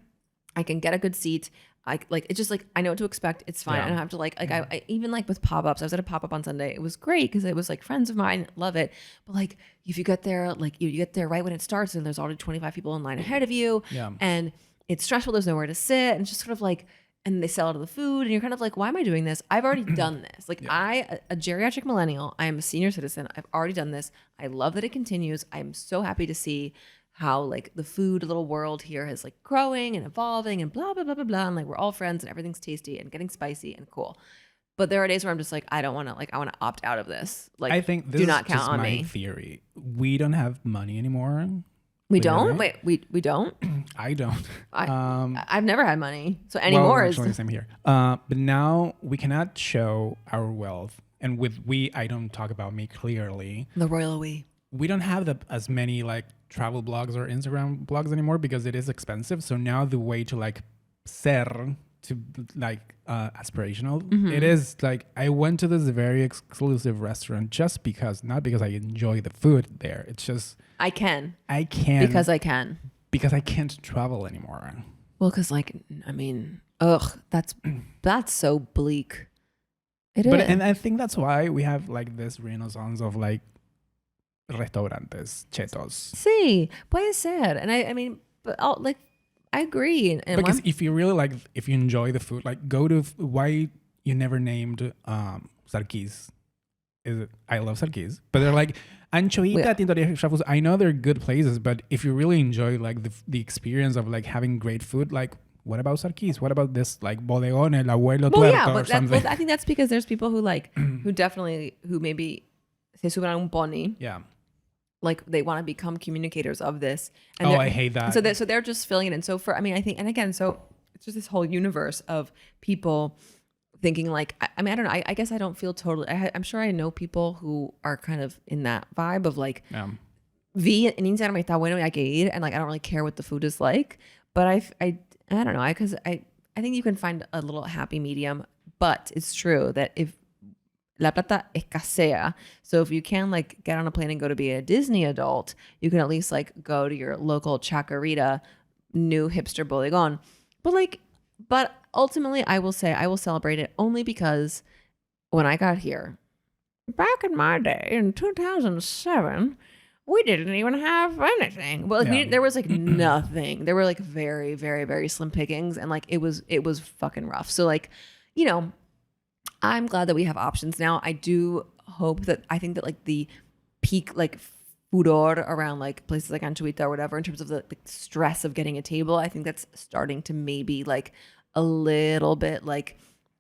I can get a good seat. It's just like, I know what to expect. It's fine. I don't have to I even like with pop-ups, I was at a pop-up on Sunday. It was great because it was like friends of mine, love it. But like, if you get there, like you get there right when it starts and there's already 25 people in line ahead of you. Yeah. And it's stressful. There's nowhere to sit. And it's just sort of like, and they sell out of the food. And you're kind of like, why am I doing this? I've already done this. Like a geriatric millennial, I am a senior citizen. I've already done this. I love that it continues. I'm so happy to see how like the food little world here is like growing and evolving and blah, blah, blah, blah, blah. And like, we're all friends and everything's tasty and getting spicy and cool. But there are days where I'm just like, I want to opt out of this. Like, I think this do not is count just on my me. theory. We don't have money anymore. We don't? Wait, we don't? I don't. I've never had money. So anymore actually, the same here. But now we cannot show our wealth. And with I don't talk about me clearly. The royal we. We don't have as many like travel blogs or Instagram blogs anymore because it is expensive. So now the way to like ser, to like aspirational, it is like, I went to this very exclusive restaurant just because, not because I enjoy the food there. It's just I can because I can't travel anymore. Well, because like, I mean, that's so bleak. It is. And I think that's why we have like this renaissance of like restaurantes chetos. Sí, puede ser. And I mean, but like, I agree. And because if you really like, if you enjoy the food, like go to, why you never named Sarkis? I love Sarkis, but they're like Anchoita, Tintoria, Shafus. I know they're good places, but if you really enjoy like the experience of like having great food, like what about Sarkis? What about this like Bodegón El Abuelo Tuerto or something? I think that's because there's people who like who maybe se suben a un pony. Yeah. Like they want to become communicators of this. And I hate that. So they're just filling it in. So I think, and again, so it's just this whole universe of people thinking like, I mean, I don't know. I guess I don't feel totally, I'm sure I know people who are kind of in that vibe of like, vi en Instagram está bueno y hay que ir. And like, I don't really care what the food is like, but I don't know. Because I think you can find a little happy medium, but it's true that if la plata escasea, so if you can like get on a plane and go to be a Disney adult, you can at least like go to your local chacarita, new hipster bodegón. But ultimately, I will say I will celebrate it only because when I got here, back in my day in 2007, we didn't even have anything. Well, there was like nothing. There were like very, very, very slim pickings, and like it was fucking rough. So like, you know, I'm glad that we have options now. I do hope that, I think that like the peak like furor around like places like Anchoita or whatever in terms of the stress of getting a table, I think that's starting to maybe like a little bit like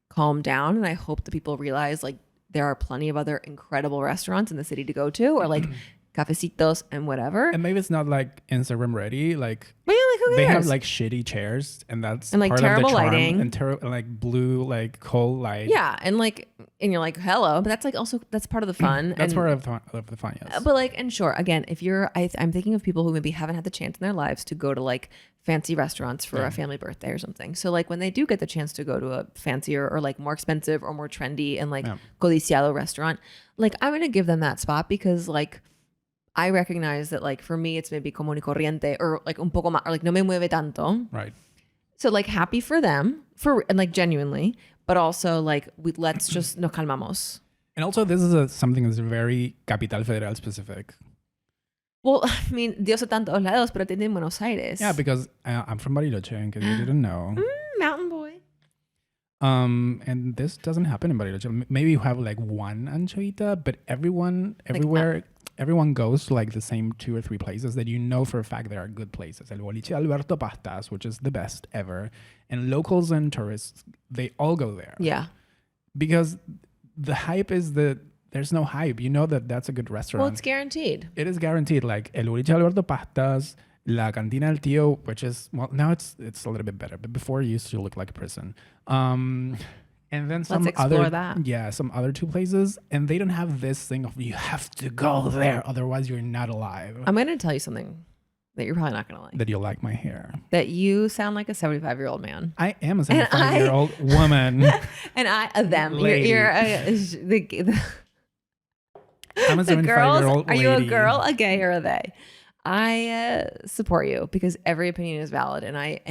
calm down. And I hope that people realize like there are plenty of other incredible restaurants in the city to go to, or like cafecitos and whatever. And maybe it's not like Instagram ready. Like, But yeah, like who they cares? have like shitty chairs, and that's And, like, part terrible of the charm, lighting. and like blue, like cold light. Yeah, and you're like, hello, but that's like also that's part of the fun. That's and, part of the fun. Yes. But like, and sure, again, if I'm thinking of people who maybe haven't had the chance in their lives to go to like fancy restaurants for a family birthday or something. So like when they do get the chance to go to a fancier or like more expensive or more trendy and like codiciado restaurant, like I'm gonna give them that spot because like I recognize that like for me it's maybe común y corriente or like un poco más or like no me mueve tanto. Right. So like happy for them and like genuinely, but also like let's just nos calmamos. And also, this is something that's very Capital Federal specific. Well, I mean, Dios está en todos lados, pero tiene en Buenos Aires. Yeah, because I'm from Bariloche, in case you didn't know. Mountain boy. And this doesn't happen in Bariloche. Maybe you have like one anchoita, but everyone goes to like the same 2 or 3 places that you know for a fact there are good places. El Boliche Alberto Pastas, which is the best ever. And locals and tourists, they all go there. Yeah. Because the hype is that there's no hype. You know that that's a good restaurant. Well, it's guaranteed. It is guaranteed. Like El Boliche Alberto Pastas, La Cantina del Tío, which is, well, now it's a little bit better, but before it used to look like a prison. And then some Let's explore other, that. Yeah, some other 2 places, and they don't have this thing of you have to go there, otherwise you're not alive. I'm going to tell you something that you're probably not going to like. That you like my hair. That you sound like a 75-year-old man. I am a 75-year-old woman. And them. Lady. You're I'm a 75-year-old Are you a lady. girl, a gay, or a they? I support you because every opinion is valid, and I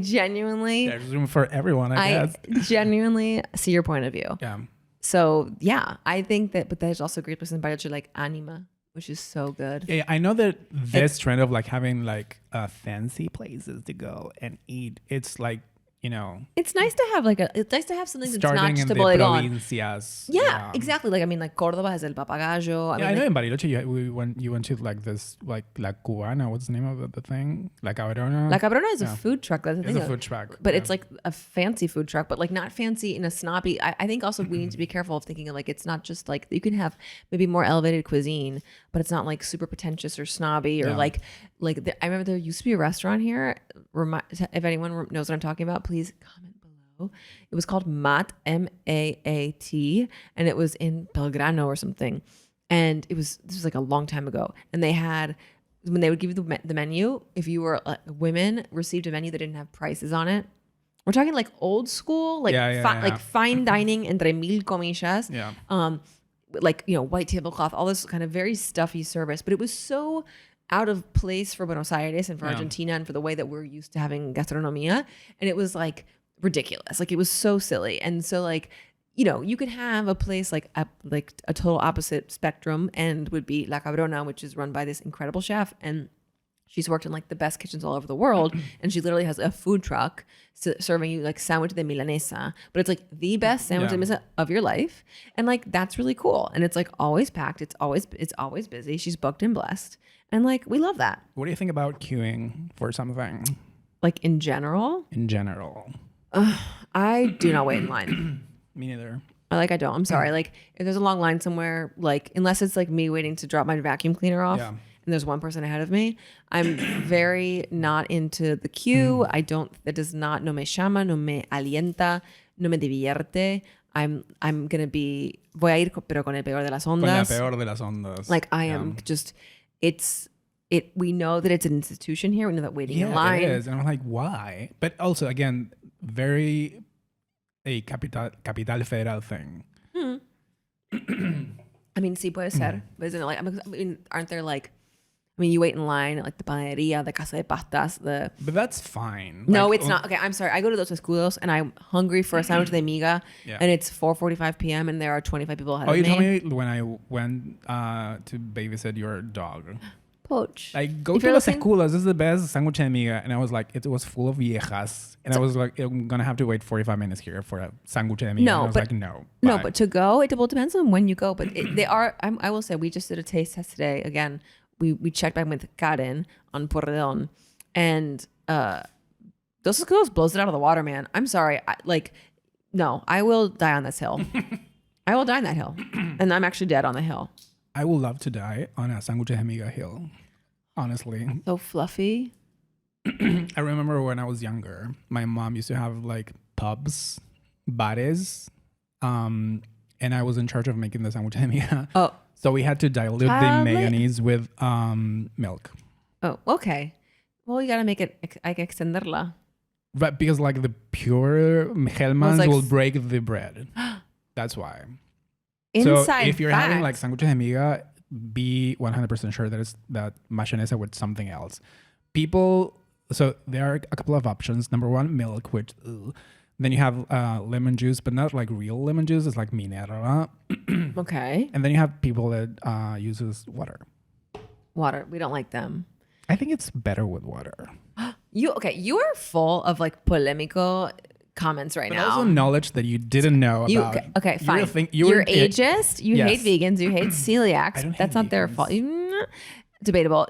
genuinely. There's room for everyone, I guess. Genuinely see your point of view. Yeah. So yeah, I think that, but there's also a great place in Bariloche like Anima, which is so good. Yeah, I know that this trend of like having like fancy places to go and eat, it's like, you know, it's nice to have it's nice to have something that's not starting just in a the bodegón. provincias. Yeah, exactly. Like I mean, like Córdoba has El Papagayo. I know in Bariloche you went to like this like La Cubana. What's the name of the thing? La Cabrona. La Cabrona is a food truck. That's the thing. It's a food truck, but it's like a fancy food truck, but like not fancy in a snobby. I think also we need to be careful of thinking of like it's not just like you can have maybe more elevated cuisine, but it's not like super pretentious or snobby or I remember there used to be a restaurant here. If anyone knows what I'm talking about, please comment below. It was called Maat, M-A-A-T, and it was in Belgrano or something. And this was like a long time ago. And they had, when they would give you the menu, if you were women, received a menu that didn't have prices on it. We're talking like old school, like like fine dining entre mil comillas. Yeah. Like, you know, white tablecloth, all this kind of very stuffy service. But it was so out of place for Buenos Aires and for Argentina and for the way that we're used to having gastronomia. And it was like ridiculous. Like it was so silly. And so like, you know, you could have a place like a total opposite spectrum and would be La Cabrona, which is run by this incredible chef. And she's worked in like the best kitchens all over the world. And she literally has a food truck serving you like sandwich de milanesa, but it's like the best sandwich de milanesa of your life. And like, that's really cool. And it's like always packed. It's always busy. She's booked and blessed. And like, we love that. What do you think about queuing for something? Like in general? In general. I do not wait in line. Me neither. I don't. I'm sorry. Like if there's a long line somewhere, like unless it's like me waiting to drop my vacuum cleaner off and there's one person ahead of me, I'm very not into the queue. That does not, no me llama, no me alienta, no me divierte. I'm going to be, voy a ir pero con el peor de las ondas. Con la peor de las ondas. Like I am just, we know that it's an institution here. We know that waiting in line. It is. And I'm like, why? But also, again, very a capital federal thing. I mean, sí puede ser. But isn't it like, I mean, aren't there like, I mean, you wait in line at like the panaderia, the casa de pastas, But that's fine. No, like, it's not. Okay, I'm sorry. I go to those escudos and I'm hungry for a sandwich de miga and it's 4:45 p.m. and there are 25 people ahead of me. Oh, you told me when I went to babysit your dog. Poach. Like, go to Los Escudos. This is the best sandwich de miga. And I was like, it was full of viejas. And I was like, I'm going to have to wait 45 minutes here for a sandwich de miga. No, and I was like, no. Bye. No, but to go, it depends on when you go. But they are, I will say, we just did a taste test today. Again, we checked back with Karen on Porredon. And Dos Escudos blows it out of the water, man. I'm sorry. I will die on this hill. I will die on that hill. And I'm actually dead on the hill. I would love to die on a sándwich de amiga hill. Honestly. So fluffy. I remember when I was younger, my mom used to have like pubs, bares, and I was in charge of making the sándwich de amiga. Oh. So we had to dilute the mayonnaise with milk. Oh, okay. Well, you gotta make it, hay que extenderla. But because like the pure Hellmann's like will break the bread. That's why. Inside so if you're having like facts. sándwich de amiga, be 100% sure that it's that mayonnaise with something else. So there are a couple of options. Number one, milk, which then you have lemon juice, but not like real lemon juice. It's like Minerva. Okay. And then you have people that uses water. Water. We don't like them. I think it's better with water. You are full of like polemico comments right But now. also knowledge that you didn't know about. Okay, fine. You're You're ageist. You Yes. hate vegans. You hate celiacs. That's not their fault. Debatable.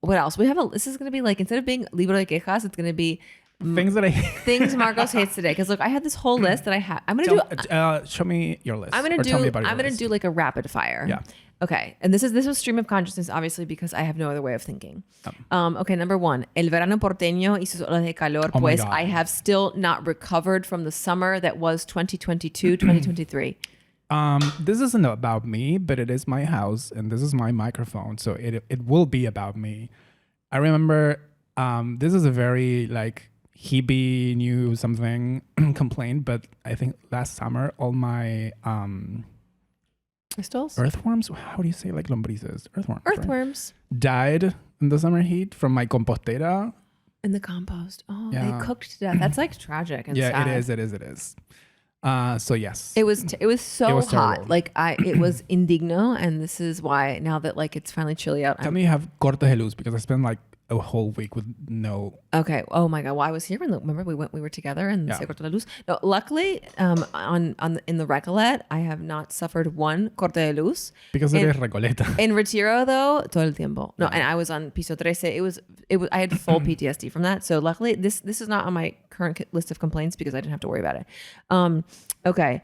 What else? This is going to be like, instead of being Libro de Quejas, it's going to be things that I things Marcos hates today. Because look, I had this whole list that I have. I'm going to do. Show me your list. I'm going Tell me about to your list. do like a rapid fire. Yeah. Okay. And this was stream of consciousness, obviously, because I have no other way of thinking. Okay. Number one, el verano porteño y sus olas de calor. Oh my Pues God. I have still not recovered from the summer that was 2022, 2023. This isn't about me, but it is my house and this is my microphone, so it will be about me. I remember this is a very like Hebe knew something complaint, but I think last summer all my Crystals? earthworms, how do you say like lombrices? Earthworms. right? Earthworms. Died in the summer heat from my compostera. In the compost. Oh, Yeah. they cooked to death. That's like tragic and Yeah, sad. it is. So yes. It was so It was hot. terrible. Like it was indigno, and this is why now that like it's finally chilly out. Tell me you have cortes de luz because I spent like a whole week with no. Okay. Oh my God. Well, I was here remember we were together and Yeah. se cortó la luz. No, luckily, in the Recollet, I have not suffered one corte de luz. Because eres Recoleta. In Retiro, though, todo el tiempo. No, and I was on piso 13. It was. I had full PTSD from that. So luckily, this is not on my current list of complaints because I didn't have to worry about it. Okay.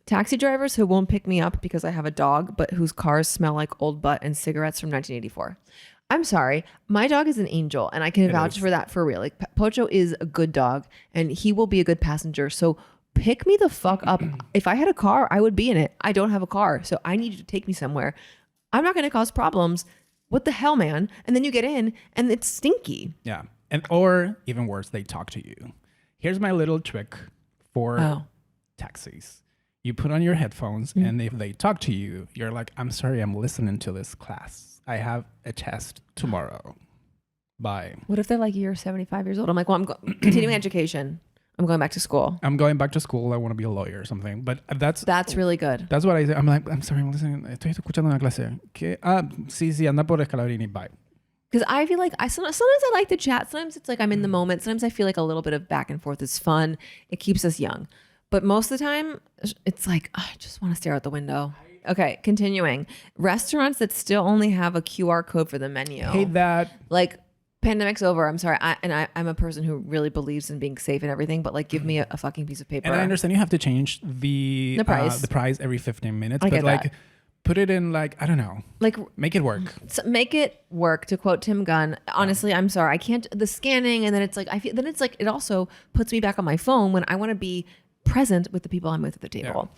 Taxi drivers who won't pick me up because I have a dog, but whose cars smell like old butt and cigarettes from 1984. I'm sorry. My dog is an angel, and I can vouch for that for real. Like Pocho is a good dog, and he will be a good passenger. So pick me the fuck up. If I had a car, I would be in it. I don't have a car, so I need you to take me somewhere. I'm not going to cause problems. What the hell, man? And then you get in, and it's stinky. Yeah. Or even worse, they talk to you. Here's my little trick for taxis. You put on your headphones, and if they talk to you, you're like, I'm sorry, I'm listening to this class. I have a test tomorrow. Bye. What if they're like, you're 75 years old? I'm like, well, I'm continuing education. I'm going back to school. I'm going back to school. I want to be a lawyer or something. But That's really good. That's what I say. I'm like, I'm sorry, I'm listening. Estoy escuchando una clase. ¿Qué? Sí, anda por Escalabrine. Bye. Because I feel like sometimes I like to chat. Sometimes it's like I'm in the moment. Sometimes I feel like a little bit of back and forth is fun. It keeps us young. But most of the time, it's like, I just want to stare out the window. Okay, continuing. Restaurants that still only have a QR code for the menu. Hate that. Like, pandemic's over. I'm sorry. I'm a person who really believes in being safe and everything, but like, give me a fucking piece of paper. And I understand you have to change the price every 15 minutes. I but get like, that. put it in like, I don't know. Like, make it work. make it work, to quote Tim Gunn. Honestly, I'm sorry. I can't, the scanning, and then it's like, it also puts me back on my phone when I want to be present with the people I'm with at the table.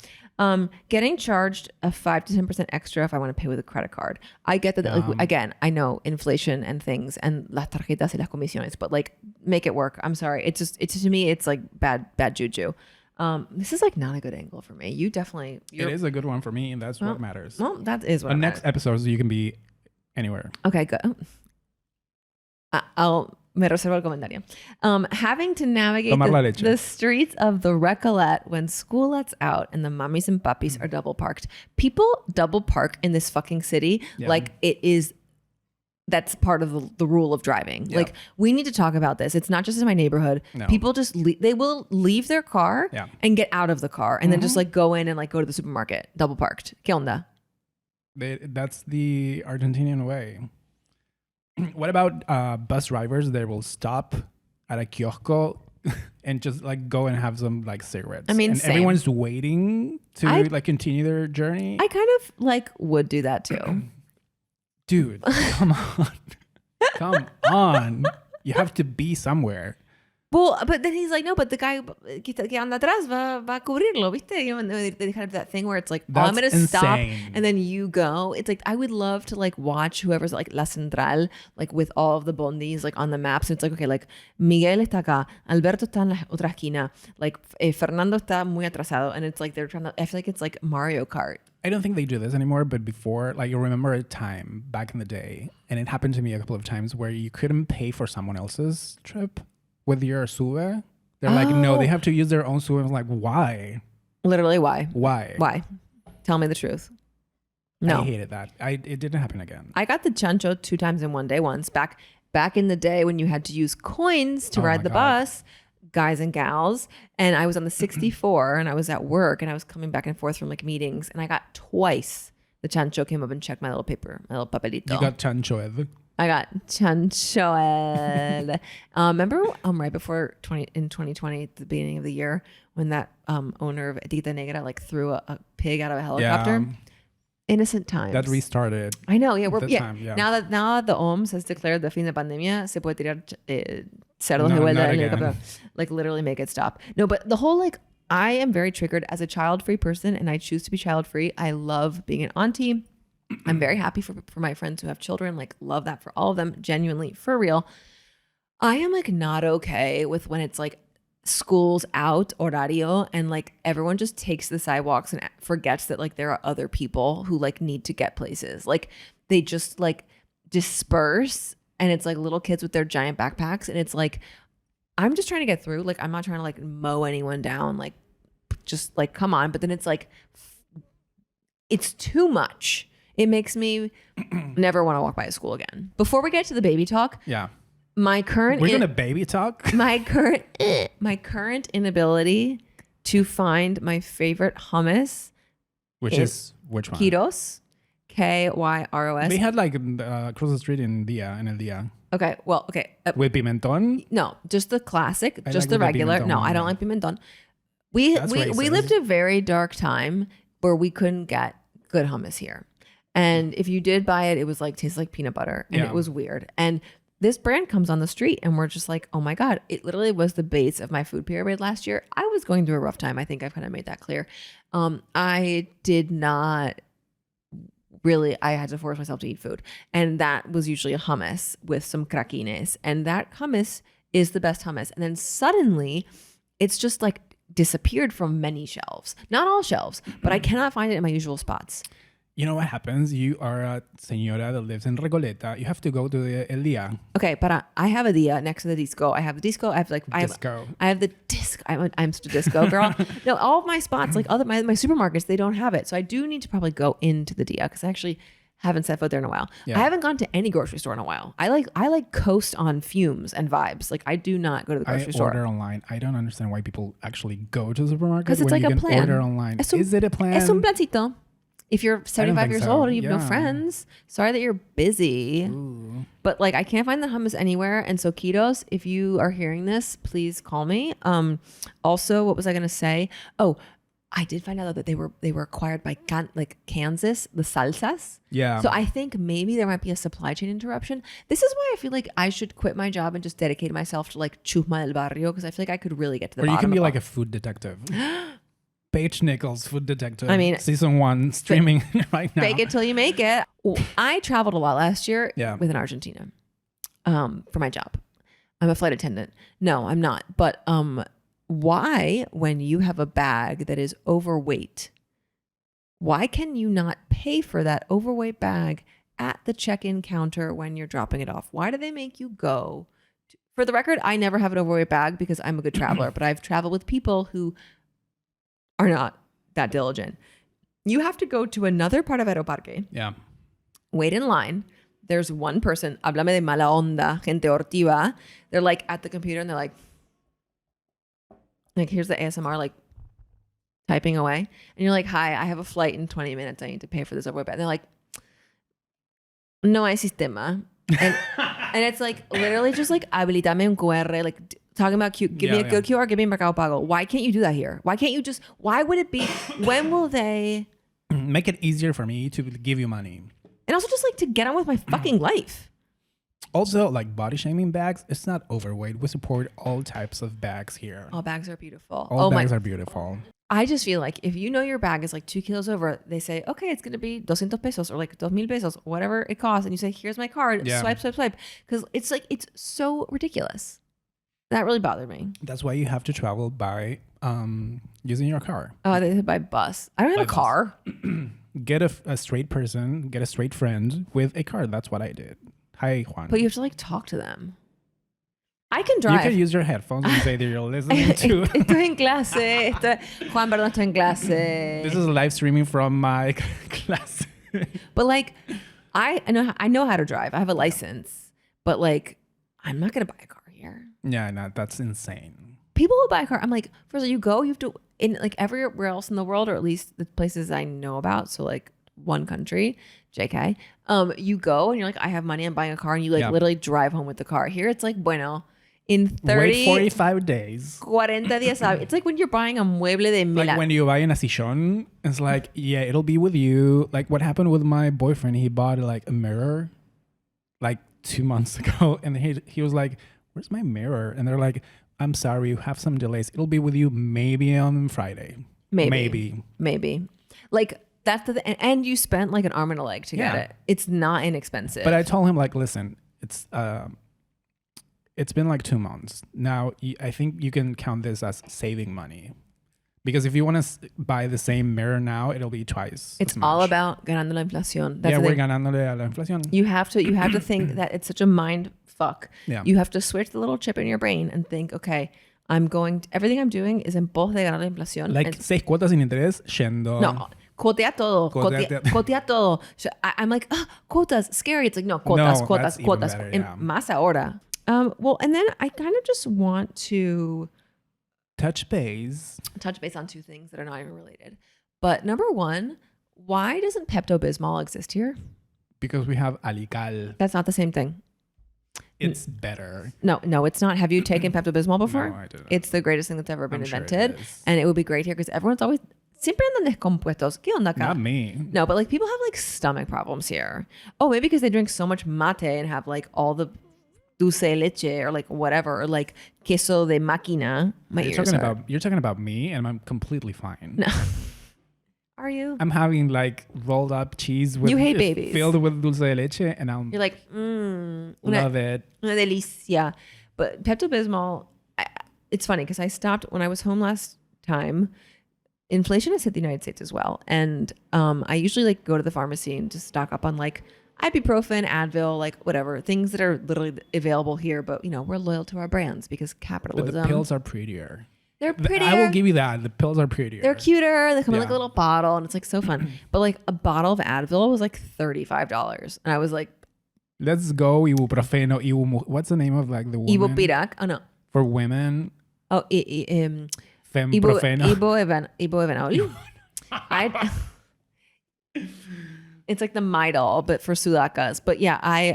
Getting charged a 5 to 10% extra if I want to pay with a credit card. I get that. Like, again, I know inflation and things and las tarjetas y las comisiones, but like, make it work. I'm sorry. It's to me, it's like bad juju. This is like not a good angle for me. It is a good one for me, and that's what matters. Well, that is what On matters. next episodes, you can be anywhere. Okay, good. Me reservo el comentario. Having to navigate the streets of the Recollet when school lets out and the mummies and puppies are double parked. People double park in this fucking city like it is. That's part of the rule of driving. Yeah. Like, we need to talk about this. It's not just in my neighborhood. No. People just they will leave their car and get out of the car and then just like go in and like go to the supermarket double parked. ¿Qué onda? That's the Argentinian way. What about bus drivers? They will stop at a kiosco and just like go and have some like cigarettes. I mean, and same. everyone's waiting to like continue their journey. I kind of like would do that too. Dude, come on. Come on. You have to be somewhere. Well, but then he's like, no, but the guy que anda atrás va a cubrirlo, ¿viste? You know, and they kind of that thing where it's like, oh, I'm going to stop and then you go. It's like, I would love to like watch whoever's like La Central, like with all of the bondis like on the maps. And it's like, okay, like Miguel está acá, Alberto está en la otra esquina, like Fernando está muy atrasado. And it's like, they're trying to, I feel like it's like Mario Kart. I don't think they do this anymore, but before, like, you remember a time back in the day, and it happened to me a couple of times where you couldn't pay for someone else's trip with your sube. They're like, no, they have to use their own sube. I'm like, why? Literally, why? Why? Tell me the truth. No. I hated that. It didn't happen again. I got the chancho 2 times in one day once. Back in the day when you had to use coins to ride the bus, guys and gals, and I was on the 64 and I was at work and I was coming back and forth from like meetings and I got twice the chancho came up and checked my little paper, my little papelito. You got chancho. I got chancho. Remember right before 2020 at the beginning of the year when that owner of Edita Negra like threw a pig out of a helicopter? Yeah. Innocent times. That restarted. I know. Yeah, Now that the OMS has declared the fin de pandemia, se puede tirar cerdos de vuelta en helicóptero. Like literally make it stop. No, but the whole like I am very triggered as a child-free person, and I choose to be child-free. I love being an auntie. I'm very happy for my friends who have children. Like love that for all of them. Genuinely, for real. I am like not okay with when it's like school's out horario and like everyone just takes the sidewalks and forgets that like there are other people who like need to get places. Like they just like disperse and it's like little kids with their giant backpacks and it's like I'm just trying to get through. Like I'm not trying to like mow anyone down. Like just like come on. But then it's like it's too much. It makes me never want to walk by a school again. Before we get to the baby talk, my current we're gonna baby talk. My current inability to find my favorite hummus, which one? Kyros, Kyros. They had like across the street in El Dia. Okay, well, okay. With pimentón? No, just the classic, just the regular. No, I don't like pimentón. We lived a very dark time where we couldn't get good hummus here. And if you did buy it, it was like tastes like peanut butter and it was weird. And this brand comes on the street and we're just like, oh my God, it literally was the base of my food pyramid last year. I was going through a rough time. I think I've kind of made that clear. I did not really, I had to force myself to eat food. And that was usually a hummus with some craquines. And that hummus is the best hummus. And then suddenly it's just like disappeared from many shelves. Not all shelves, but I cannot find it in my usual spots. You know what happens? You are a señora that lives in Recoleta. You have to go to the El Dia. Okay, but I have a dia next to the disco. I have the disco. I have like I have the disco. I'm such a disco girl. No, all of my spots, like other my supermarkets, they don't have it. So I do need to probably go into the dia because I actually haven't set foot there in a while. Yeah. I haven't gone to any grocery store in a while. I like coast on fumes and vibes. Like I do not go to the grocery store. I order online. I don't understand why people actually go to the supermarket because it's like a plan. Order online. Is it a plan? Es un plancito. If you're 75 years old and you have no friends, sorry that you're busy. Ooh. But like I can't find the hummus anywhere. And so Kyros, if you are hearing this, please call me. Also, what was I going to say? Oh, I did find out that they were acquired by Kansas, the salsas. Yeah. So I think maybe there might be a supply chain interruption. This is why I feel like I should quit my job and just dedicate myself to like chusma del barrio because I feel like I could really get to the bottom. Or you can be like a food detective. Paige Nichols, Food Detective. I mean, season 1 streaming right now. Fake it till you make it. I traveled a lot last year with an Argentina for my job. I'm a flight attendant. No, I'm not. But why, when you have a bag that is overweight, why can you not pay for that overweight bag at the check-in counter when you're dropping it off? Why do they make you go? For the record, I never have an overweight bag because I'm a good traveler, but I've traveled with people who are not that diligent. You have to go to another part of Aeroparque. Yeah. Wait in line. There's one person, háblame de mala onda, gente hortiva. They're like at the computer and they're like here's the ASMR, like typing away. And you're like, hi, I have a flight in 20 minutes. I need to pay for this overweight bag. And they're like, no hay sistema. And it's like literally just like habilitame un QR, like talking about give me a good QR, give me Mercado Pago. Why can't you do that here? Why can't you just, why would it be, when will they make it easier for me to give you money? And also just like to get on with my fucking life. Also, like body shaming bags, it's not overweight. We support all types of bags here. All bags are beautiful. All bags are beautiful. I just feel like if you know your bag is like 2 kilos over, they say, okay, it's going to be 200 pesos or like 2,000 pesos, whatever it costs. And you say, here's my card, swipe. Because it's like, it's so ridiculous. That really bothered me. That's why you have to travel by using your car. Oh, they said by bus. I don't have a car. Get a straight person, get a straight friend with a car. That's what I did. Hi, Juan. But you have to like talk to them. I can drive. You can use your headphones and say that you're listening to. Estoy en clase. Juan, perdón, estoy en clase. This is live streaming from my class. But like, I know how to drive. I have a license. But like, I'm not gonna buy a car here. Yeah, no, that's insane. People who buy a car, I'm like, first of all, you go, you have to, in like everywhere else in the world, or at least the places I know about. So like one country, JK, you go and you're like, I have money, I'm buying a car, and you like literally drive home with the car. Here it's like, bueno, in 30, wait 45 days. 40 días. It's like when you're buying a mueble de Like when you buy a sillón, it's like, yeah, it'll be with you. Like what happened with my boyfriend, he bought like a mirror like 2 months ago, and he was like, where's my mirror? And they're like, I'm sorry, you have some delays. It'll be with you maybe on Friday. Maybe. Like that's and you spent like an arm and a leg to get it. It's not inexpensive. But I told him like, listen, it's been like 2 months now. I think you can count this as saving money, because if you want to buy the same mirror now, it'll be twice. It's all about ganando la inflación. That's we're ganándole a la inflación. You have to think that it's such a mind fuck. Yeah. You have to switch the little chip in your brain and think, okay, everything I'm doing is en pos de ganar la inflación. Like 6 cuotas sin interés, yendo. No, quotea todo. Quotea todo. So I'm like, quotas, scary. It's like, no, quotas. Better, and más ahora. Well, and then I kind of just want to touch base on 2 things that are not even related. But number 1, why doesn't Pepto-Bismol exist here? Because we have Alical. That's not the same thing. It's better. No, it's not. Have you taken Pepto-Bismol before? No, I didn't. It's the greatest thing that's ever been invented. Sure it is. And it would be great here because everyone's always siempre andan descompuestos. ¿Qué onda acá? Not me. No, but like people have like stomach problems here. Oh, maybe because they drink so much mate and have like all the dulce de leche or like whatever, or like queso de máquina. You're talking about me, and I'm completely fine. No. Are you? I'm having like rolled up cheese with you hate babies filled with dulce de leche, and you're like, love it. Una delicia. But Pepto-Bismol, it's funny because I stopped when I was home last time. Inflation has hit the United States as well, and I usually like go to the pharmacy and just stock up on like ibuprofen, Advil, like whatever things that are literally available here. But you know, we're loyal to our brands because capitalism. But the pills are prettier. They're prettier. I will give you that. The pills are prettier. They're cuter. They come in like a little bottle, and it's like so fun. But like a bottle of Advil was like $35, and I was like, "Let's go ibuprofeno, what's the name of like the woman? Ibupirac. Oh no, for women. Oh, Femprofeno. Iboevenol. It's like the Midol, but for sudacas. But yeah, I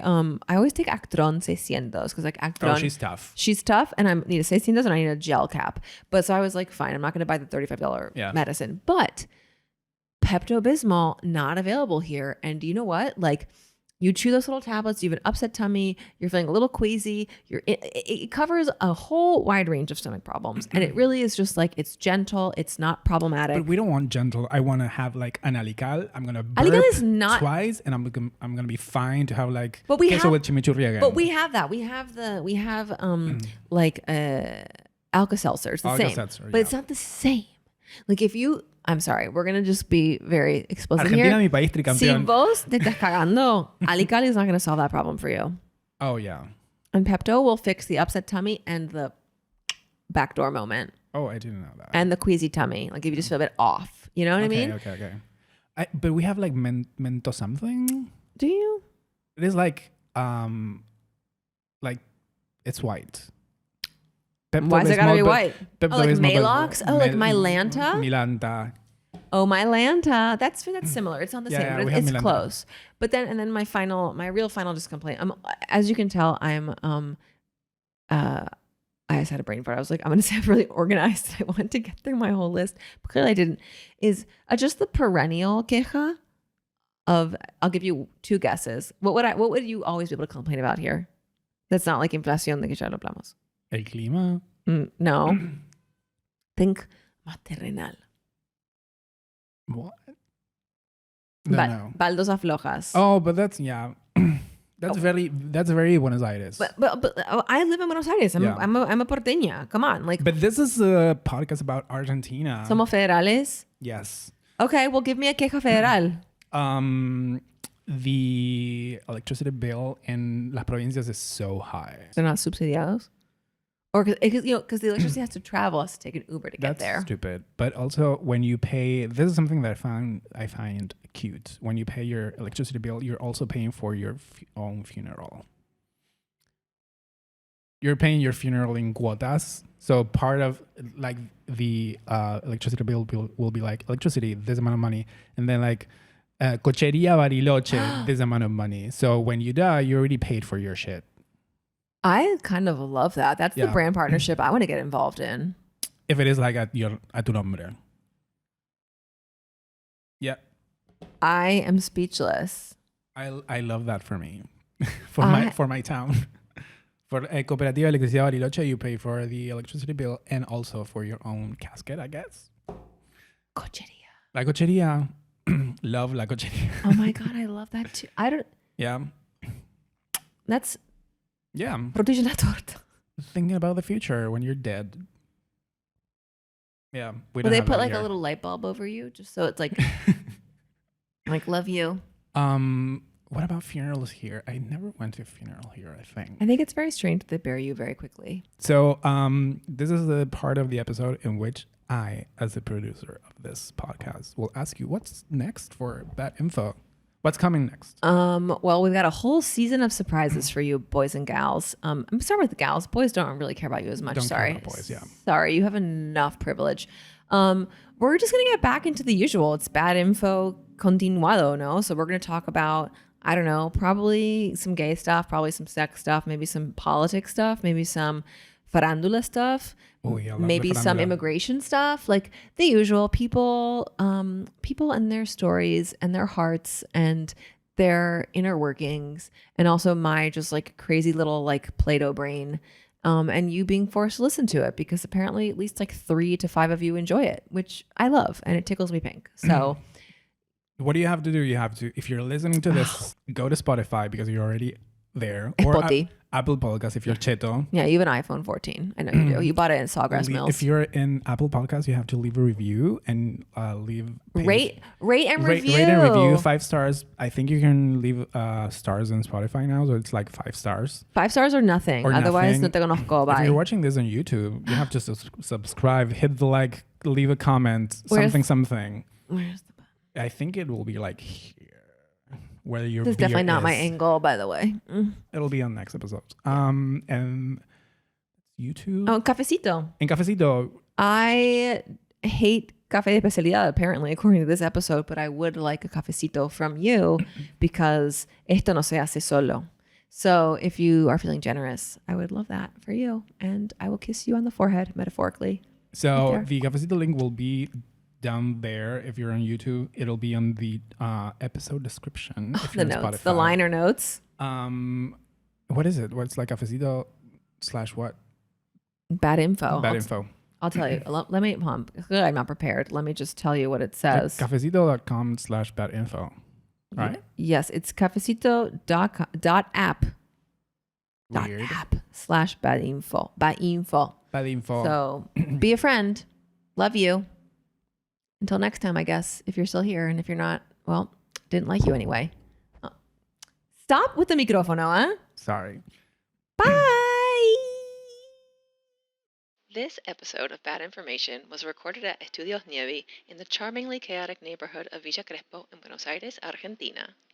always take Actron 600 because like Actron. Oh, she's tough. She's tough, and I need a 600 and I need a gel cap. But so I was like, fine, I'm not going to buy the $35 medicine. But Pepto-Bismol not available here. And do you know what? Like, you chew those little tablets, you have an upset tummy, you're feeling a little queasy. It covers a whole wide range of stomach problems. And it really is just like, it's gentle, it's not problematic. But we don't want gentle. I want to have like an Alical. I'm going to burp is not, twice, and I'm going to be fine to have like queso with chimichurri again. But we have that. We have like Alka-Seltzer. It's the same. But it's not the same. Like if you... I'm sorry, we're going to just be very explicit Argentina, here. Mi país, tricampeón. Si vos te estás cagando, Alical is not going to solve that problem for you. Oh, yeah. And Pepto will fix the upset tummy and the backdoor moment. Oh, I didn't know that. And the queasy tummy. Like if you just feel a bit off. You know what I mean? Okay. But we have like mento something. Do you? It is like it's white. Why is it gotta be white? Like Malox? Like Mylanta? Mylanta. Oh, Mylanta. That's similar. It's not the same, but it's close. But then my real final just complaint. As you can tell, I'm I just had a brain fart. I was like, I'm going to say I'm really organized. I wanted to get through my whole list, but clearly I didn't. Is just the perennial queja of, I'll give you two guesses. What would you always be able to complain about here? That's not like inflación de que ya lo hablamos. El clima. No. Think más terrenal. What? No. Baldosas flojas. Oh, but that's that's very Buenos Aires. But I live in Buenos Aires. I'm a porteña. Come on, like. But this is a podcast about Argentina. Somos federales. Yes. Okay, well, give me a queja federal. The electricity bill in las provincias is so high. They're not subsidiados, or because the electricity has to travel, has to take an Uber to get there. That's stupid. But also, when you pay, this is something that I find cute. When you pay your electricity bill, you're also paying for your own funeral. You're paying your funeral in cuotas. So part of like the electricity bill will be like electricity, this amount of money, and then like cochería Bariloche, this amount of money. So when you die, you already paid for your shit. I kind of love that. That's the brand partnership I want to get involved in. If it is like a tu nombre. Yeah. I am speechless. I love that for me. for my town. For Cooperativa Electricidad Bariloche, you pay for the electricity bill and also for your own casket, I guess. Cochería. La cochería. Love la cochería. Oh my God, I love that too. Yeah. That's. Yeah. Proteger la torta. Thinking about the future when you're dead. Yeah. Will they put like a little light bulb over you just so it's like, like love you? What about funerals here? I never went to a funeral here, I think. I think it's very strange that they bury you very quickly. So this is the part of the episode in which I, as the producer of this podcast, will ask you what's next for Bad Info. What's coming next? Well, we've got a whole season of surprises for you, boys and gals. I'm sorry with the gals. Boys don't really care about you as much. Sorry. Care about boys, yeah. Sorry, you have enough privilege. We're just gonna get back into the usual. It's Bad Info continuado, no? So we're gonna talk about, I don't know, probably some gay stuff, probably some sex stuff, maybe some politics stuff, maybe some farandula stuff, maybe some immigration stuff, like the usual. People and their stories and their hearts and their inner workings, and also my just like crazy little like Play-Doh brain, and you being forced to listen to it because apparently at least like 3 to 5 of you enjoy it, which I love and it tickles me pink. So what do you have to do? You have to, if you're listening to this, go to Spotify because you're already there. Or Apple Podcasts if you're cheto. Yeah, you have an iPhone 14. I know you do. You bought it in Sawgrass Mills. If you're in Apple Podcasts, you have to leave a review and rate and review. Rate and review 5 stars. I think you can leave stars on Spotify now, so it's like 5 stars. 5 stars or nothing. Otherwise, no te conozco. Bye. If you're watching this on YouTube, you have to subscribe, hit the like, leave a comment, something. Where's the button? I think it will be like here. Where your this is definitely not my angle, by the way. It'll be on next episodes. And YouTube. Oh, cafecito. En cafecito. I hate café de especialidad, apparently, according to this episode, but I would like a cafecito from you because esto no se hace solo. So if you are feeling generous, I would love that for you. And I will kiss you on the forehead, metaphorically. So right, the cafecito link will be down there. If you're on YouTube, it'll be on the episode description. If the notes, the liner notes. What is it? What's like cafecito / what? Bad info. Bad info. I'll tell you. Let me. I'm not prepared. Let me just tell you what it says. Cafecito.com / bad info. Right. Yes, it's cafecito.app. Weird. .app / bad info. Bad info. Bad info. So be a friend. Love you. Until next time, I guess, if you're still here. And if you're not, well, didn't like you anyway. Oh. Stop with the micrófono, huh? Sorry. Bye. This episode of Bad Information was recorded at Estudios Nieve in the charmingly chaotic neighborhood of Villa Crespo in Buenos Aires, Argentina.